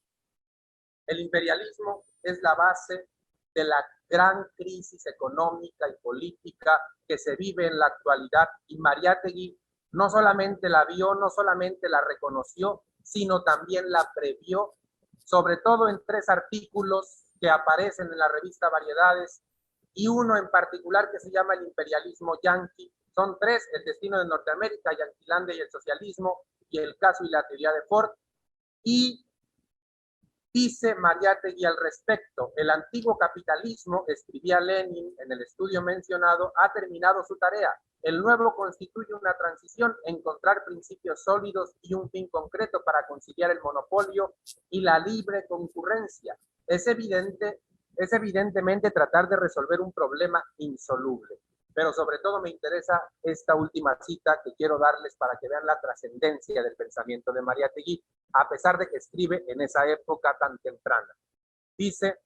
El imperialismo es la base de la gran crisis económica y política que se vive en la actualidad, y Mariátegui no solamente la vio, no solamente la reconoció, sino también la previó, sobre todo en 3 artículos que aparecen en la revista Variedades, y uno en particular que se llama El imperialismo yanqui. Son 3, El destino de Norteamérica, Yanquilandia y el socialismo, y El caso y la teoría de Ford. Y dice Mariátegui al respecto, el antiguo capitalismo, escribía Lenin en el estudio mencionado, ha terminado su tarea. El nuevo constituye una transición, encontrar principios sólidos y un fin concreto para conciliar el monopolio y la libre concurrencia. Es evidentemente tratar de resolver un problema insoluble. Pero sobre todo me interesa esta última cita que quiero darles para que vean la trascendencia del pensamiento de Mariátegui, a pesar de que escribe en esa época tan temprana. Dice,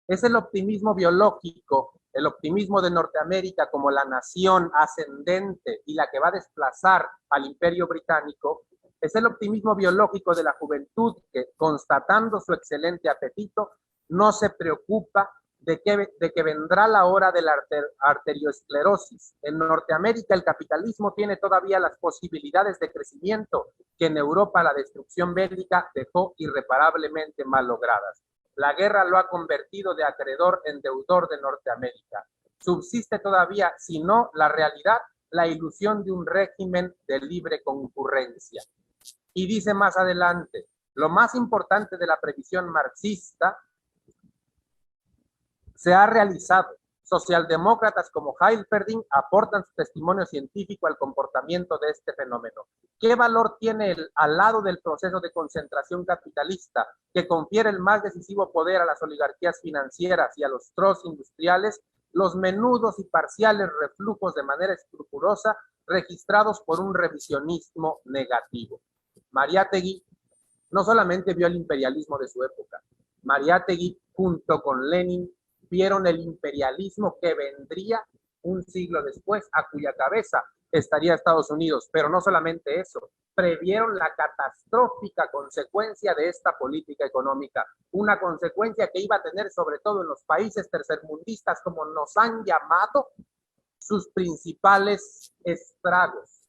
es el optimismo biológico, el optimismo de Norteamérica como la nación ascendente y la que va a desplazar al Imperio Británico, es el optimismo biológico de la juventud que, constatando su excelente apetito, no se preocupa de que vendrá la hora de la arteriosclerosis. En Norteamérica el capitalismo tiene todavía las posibilidades de crecimiento que en Europa la destrucción bélica dejó irreparablemente mal logradas. La guerra lo ha convertido de acreedor en deudor de Norteamérica. Subsiste todavía, si no la realidad, la ilusión de un régimen de libre concurrencia. Y dice más adelante, lo más importante de la previsión marxista se ha realizado. Socialdemócratas como Heidelberg aportan su testimonio científico al comportamiento de este fenómeno. ¿Qué valor tiene al lado del proceso de concentración capitalista que confiere el más decisivo poder a las oligarquías financieras y a los trusts industriales, los menudos y parciales reflujos de manera escrupulosa registrados por un revisionismo negativo? Mariátegui no solamente vio el imperialismo de su época, Mariátegui junto con Lenin vieron el imperialismo que vendría un siglo después, a cuya cabeza estaría Estados Unidos. Pero no solamente eso, previeron la catastrófica consecuencia de esta política económica, una consecuencia que iba a tener sobre todo en los países tercermundistas, como nos han llamado, sus principales estragos.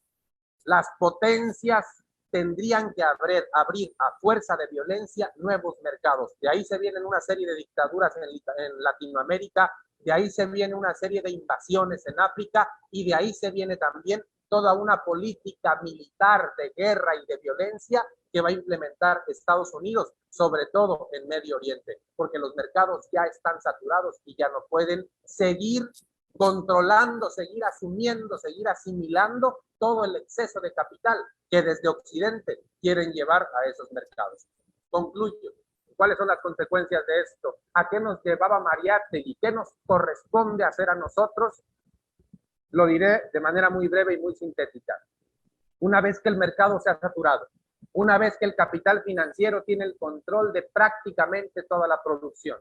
Las potencias tendrían que abrir a fuerza de violencia nuevos mercados. De ahí se vienen una serie de dictaduras en Latinoamérica, de ahí se viene una serie de invasiones en África y de ahí se viene también toda una política militar de guerra y de violencia que va a implementar Estados Unidos, sobre todo en Medio Oriente, porque los mercados ya están saturados y ya no pueden seguir controlando, seguir asumiendo, seguir asimilando todo el exceso de capital que desde Occidente quieren llevar a esos mercados. Concluyo. ¿Cuáles son las consecuencias de esto? ¿A qué nos llevaba Mariátegui? ¿Qué nos corresponde hacer a nosotros? Lo diré de manera muy breve y muy sintética. Una vez que el mercado se ha saturado, una vez que el capital financiero tiene el control de prácticamente toda la producción,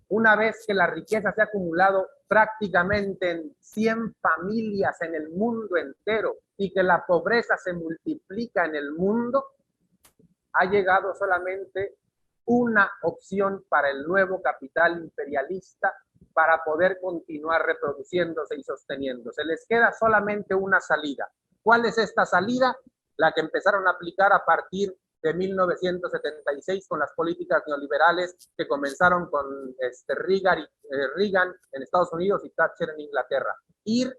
una vez que la riqueza se ha acumulado prácticamente en 100 familias en el mundo entero y que la pobreza se multiplica en el mundo, ha llegado solamente una opción para el nuevo capital imperialista para poder continuar reproduciéndose y sosteniéndose. Les queda solamente una salida. ¿Cuál es esta salida? La que empezaron a aplicar a partir de 1976 con las políticas neoliberales que comenzaron con Reagan en Estados Unidos y Thatcher en Inglaterra. Ir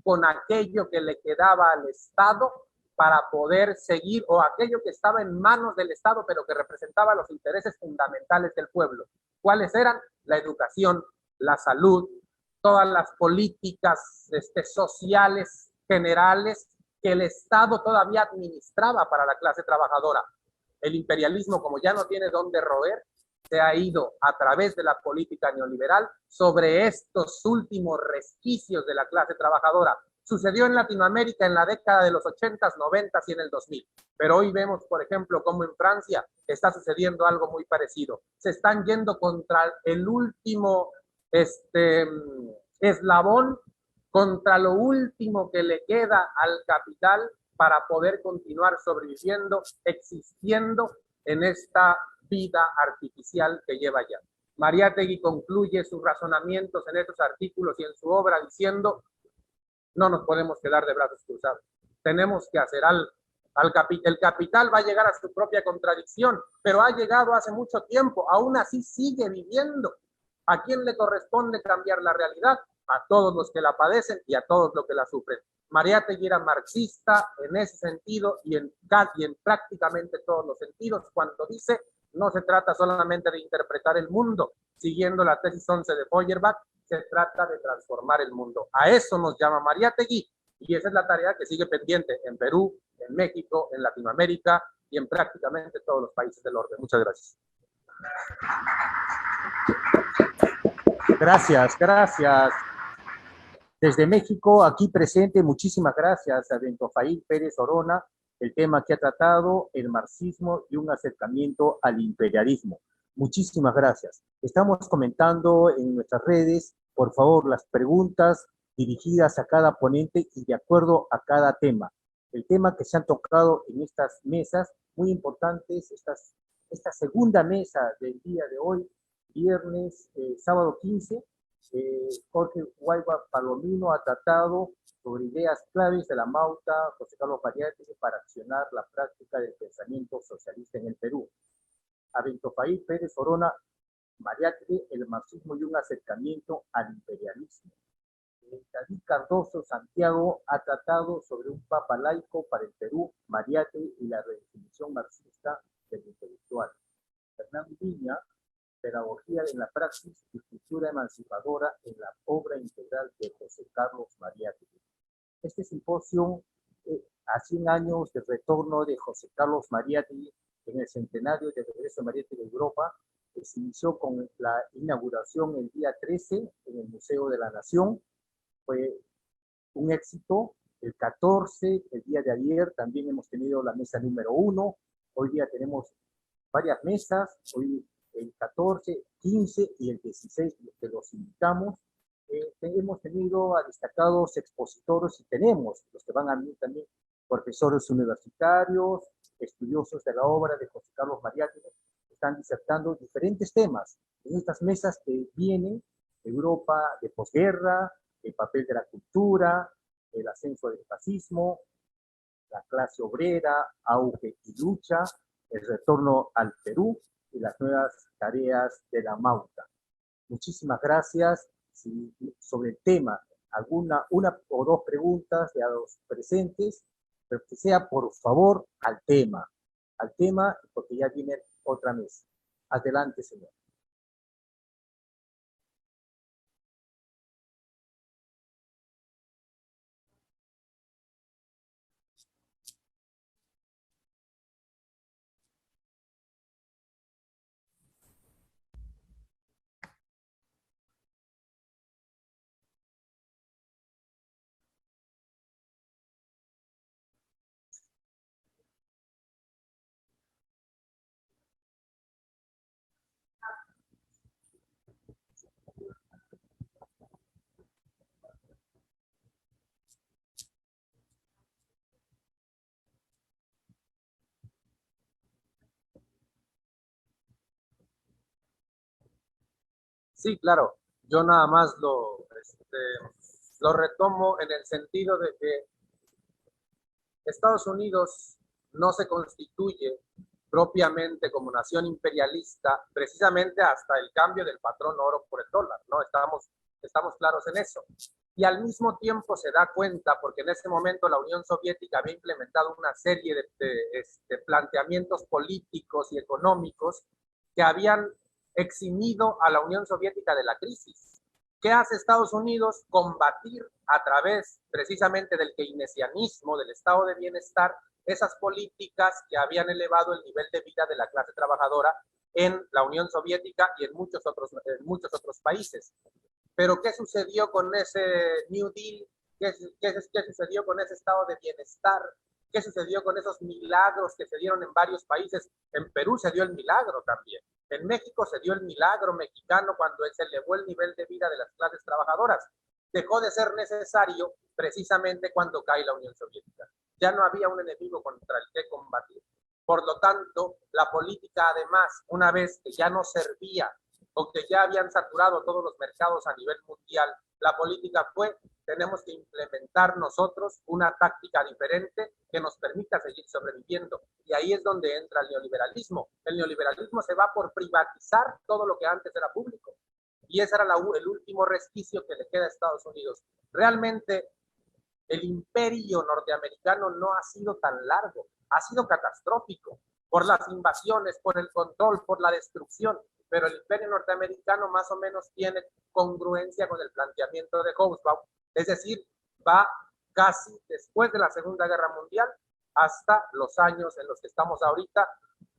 con aquello que le quedaba al Estado para poder seguir, o aquello que estaba en manos del Estado, pero que representaba los intereses fundamentales del pueblo. ¿Cuáles eran? La educación, la salud, todas las políticas sociales generales que el Estado todavía administraba para la clase trabajadora. El imperialismo, como ya no tiene dónde roer, se ha ido a través de la política neoliberal sobre estos últimos resquicios de la clase trabajadora. Sucedió en Latinoamérica en la década de los 80s, 90s y en el 2000. Pero hoy vemos, por ejemplo, cómo en Francia está sucediendo algo muy parecido. Se están yendo contra el último eslabón, contra lo último que le queda al capital para poder continuar sobreviviendo, existiendo en esta vida artificial que lleva ya. Mariátegui concluye sus razonamientos en estos artículos y en su obra diciendo: no nos podemos quedar de brazos cruzados. Tenemos que hacer algo. El capital va a llegar a su propia contradicción, pero ha llegado hace mucho tiempo, aún así sigue viviendo. ¿A quién le corresponde cambiar la realidad? A todos los que la padecen y a todos los que la sufren. Mariátegui era marxista en ese sentido y en prácticamente todos los sentidos, cuando dice: no se trata solamente de interpretar el mundo, siguiendo la tesis 11 de Feuerbach, se trata de transformar el mundo. A eso nos llama Mariátegui, y esa es la tarea que sigue pendiente en Perú, en México, en Latinoamérica y en prácticamente todos los países del orden. Muchas gracias. Gracias. Desde México, aquí presente, muchísimas gracias a Bentofail Pérez Orona, el tema que ha tratado, el marxismo y un acercamiento al imperialismo. Muchísimas gracias. Estamos comentando en nuestras redes, por favor, las preguntas dirigidas a cada ponente y de acuerdo a cada tema. El tema que se han tocado en estas mesas, muy importantes, esta segunda mesa del día de hoy, viernes, sábado 15, Jorge Guayba Palomino ha tratado sobre ideas claves de la Mauta José Carlos Mariátegui para accionar la práctica del pensamiento socialista en el Perú. A Bentofail Pérez Orona, Mariátegui, el marxismo y un acercamiento al imperialismo. David Cardoso Santiago ha tratado sobre un papa laico para el Perú, Mariátegui y la redefinición marxista del intelectual. Fernando Viña, pedagogía en la praxis y cultura emancipadora en la obra integral de José Carlos Mariátegui. Este simposio, a 100 años del retorno de José Carlos Mariátegui en el centenario de regreso de Mariátegui de Europa, se inició con la inauguración el día 13 en el Museo de la Nación. Fue un éxito. El 14, el día de ayer, también hemos tenido la mesa número 1. Hoy día tenemos varias mesas. Hoy el 14, 15 y el 16, que los invitamos. Hemos tenido a destacados expositores y tenemos, los que van a venir también, profesores universitarios, estudiosos de la obra de José Carlos Mariátegui, están disertando diferentes temas en estas mesas que vienen de Europa de posguerra, el papel de la cultura, el ascenso del fascismo, la clase obrera, auge y lucha, el retorno al Perú y las nuevas tareas de la Mauta. Muchísimas gracias. Si sobre el tema, una o dos preguntas de a los presentes, pero que sea por favor al tema, porque ya viene otra mesa. Adelante, señor. Sí, claro. Yo nada más lo retomo en el sentido de que Estados Unidos no se constituye propiamente como nación imperialista precisamente hasta el cambio del patrón oro por el dólar, ¿no? Estamos claros en eso. Y al mismo tiempo se da cuenta, porque en ese momento la Unión Soviética había implementado una serie de planteamientos políticos y económicos que habían eximido a la Unión Soviética de la crisis. ¿Qué hace Estados Unidos? Combatir a través precisamente del keynesianismo, del estado de bienestar, esas políticas que habían elevado el nivel de vida de la clase trabajadora en la Unión Soviética y en muchos otros países. Pero ¿qué sucedió con ese New Deal? ¿Qué sucedió con ese estado de bienestar? ¿Qué sucedió con esos milagros que se dieron en varios países? En Perú se dio el milagro también. En México se dio el milagro mexicano cuando se elevó el nivel de vida de las clases trabajadoras. Dejó de ser necesario precisamente cuando cae la Unión Soviética. Ya no había un enemigo contra el que combatir. Por lo tanto, la política, además, una vez que ya no servía o que ya habían saturado todos los mercados a nivel mundial, la política fue: tenemos que implementar nosotros una táctica diferente que nos permita seguir sobreviviendo. Y ahí es donde entra el neoliberalismo. El neoliberalismo se va por privatizar todo lo que antes era público. Y ese era el último resquicio que le queda a Estados Unidos. Realmente el imperio norteamericano no ha sido tan largo, ha sido catastrófico por las invasiones, por el control, por la destrucción, pero el imperio norteamericano más o menos tiene congruencia con el planteamiento de Hobsbawm, es decir, va casi después de la Segunda Guerra Mundial hasta los años en los que estamos ahorita,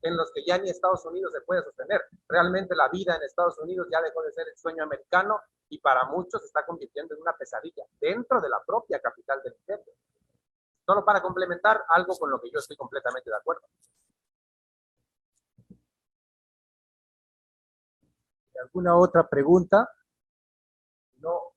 en los que ya ni Estados Unidos se puede sostener. Realmente la vida en Estados Unidos ya dejó de ser el sueño americano y para muchos se está convirtiendo en una pesadilla dentro de la propia capital del imperio. Solo para complementar algo con lo que yo estoy completamente de acuerdo. ¿Alguna otra pregunta? No.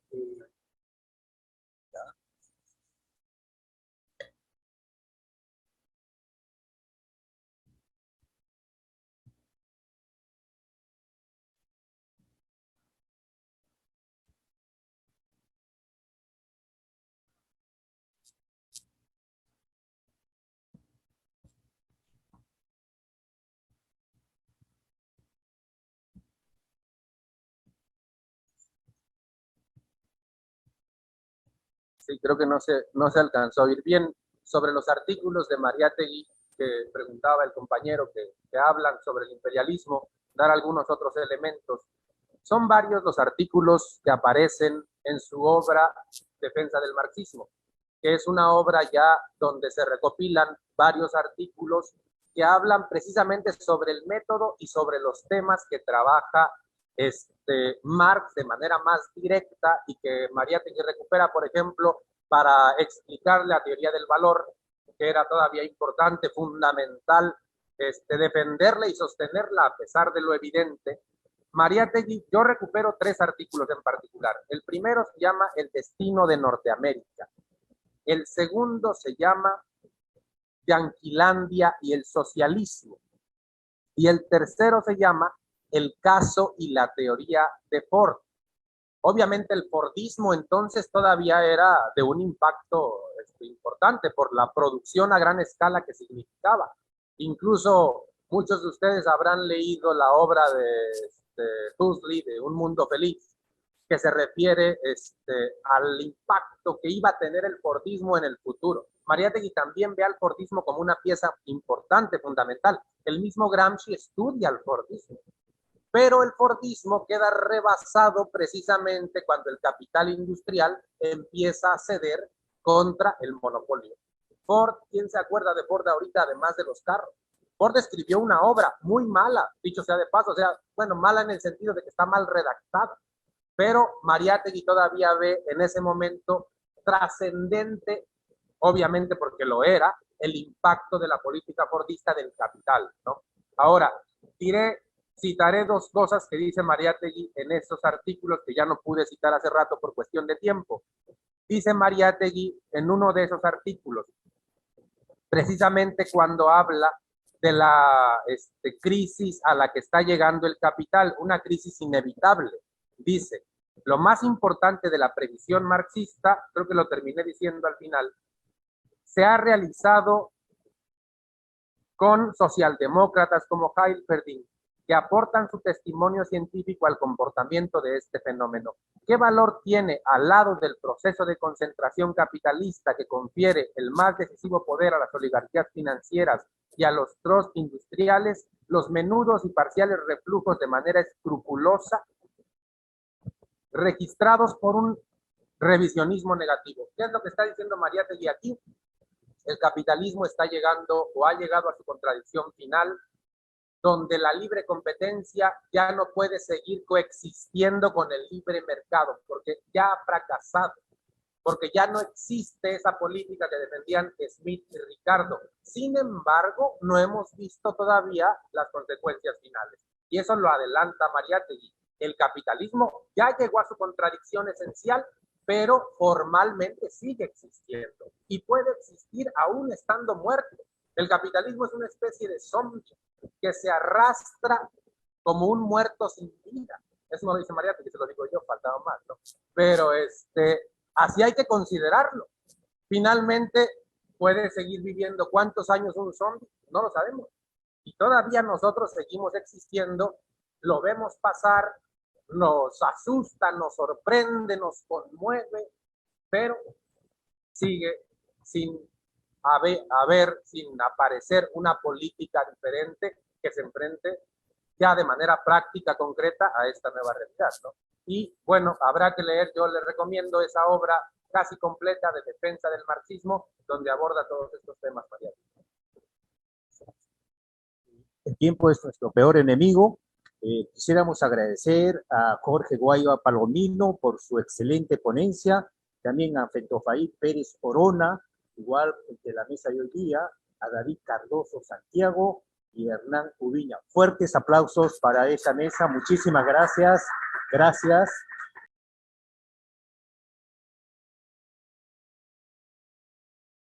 Sí, creo que no se alcanzó a oír bien sobre los artículos de Mariátegui que preguntaba el compañero que hablan sobre el imperialismo, dar algunos otros elementos. Son varios los artículos que aparecen en su obra Defensa del Marxismo, que es una obra ya donde se recopilan varios artículos que hablan precisamente sobre el método y sobre los temas que trabaja Marx de manera más directa y que Mariátegui recupera, por ejemplo, para explicar la teoría del valor, que era todavía importante, fundamental, defenderla y sostenerla a pesar de lo evidente. Mariátegui, yo recupero 3 artículos en particular. El primero se llama El destino de Norteamérica. El segundo se llama Yanquilandia y el socialismo. Y el tercero se llama El caso y la teoría de Ford. Obviamente el Fordismo entonces todavía era de un impacto importante por la producción a gran escala que significaba. Incluso muchos de ustedes habrán leído la obra de Huxley, de Un Mundo Feliz, que se refiere al impacto que iba a tener el Fordismo en el futuro. Mariátegui también ve al Fordismo como una pieza importante, fundamental. El mismo Gramsci estudia el Fordismo. Pero el Fordismo queda rebasado precisamente cuando el capital industrial empieza a ceder contra el monopolio. Ford, ¿quién se acuerda de Ford ahorita, además de los carros? Ford escribió una obra muy mala, dicho sea de paso, o sea, bueno, mala en el sentido de que está mal redactada, pero Mariátegui todavía ve en ese momento trascendente, obviamente porque lo era, el impacto de la política fordista del capital, ¿no? Ahora, citaré 2 cosas que dice Mariátegui en estos artículos que ya no pude citar hace rato por cuestión de tiempo. Dice Mariátegui en uno de esos artículos, precisamente cuando habla de la crisis a la que está llegando el capital, una crisis inevitable. Dice, lo más importante de la previsión marxista, creo que lo terminé diciendo al final, se ha realizado con socialdemócratas como Heilferding, que aportan su testimonio científico al comportamiento de este fenómeno. ¿Qué valor tiene al lado del proceso de concentración capitalista que confiere el más decisivo poder a las oligarquías financieras y a los trusts industriales, los menudos y parciales reflujos de manera escrupulosa, registrados por un revisionismo negativo? ¿Qué es lo que está diciendo Mariátegui aquí? El capitalismo está llegando o ha llegado a su contradicción final, donde la libre competencia ya no puede seguir coexistiendo con el libre mercado, porque ya ha fracasado, porque ya no existe esa política que defendían Smith y Ricardo. Sin embargo, no hemos visto todavía las consecuencias finales. Y eso lo adelanta Mariátegui. El capitalismo ya llegó a su contradicción esencial, pero formalmente sigue existiendo y puede existir aún estando muerto. El capitalismo es una especie de zombie que se arrastra como un muerto sin vida. Eso no lo dice Mariátegui, se lo digo yo, faltaba más, ¿no? Pero así hay que considerarlo. Finalmente, ¿puede seguir viviendo cuántos años un zombie? No lo sabemos. Y todavía nosotros seguimos existiendo, lo vemos pasar, nos asusta, nos sorprende, nos conmueve, pero sigue sin sin aparecer una política diferente que se enfrente ya de manera práctica, concreta, a esta nueva realidad, ¿no? Y bueno, habrá que leer, yo les recomiendo esa obra casi completa de Defensa del Marxismo, donde aborda todos estos temas, María. El tiempo es nuestro peor enemigo. Quisiéramos agradecer a Jorge Guayba Palomino por su excelente ponencia, también a Fentofaí Pérez Orona, igual de la mesa de hoy día, a David Cardoso Santiago y Hernán Ubiña. Fuertes aplausos para esa mesa. Muchísimas gracias. Gracias.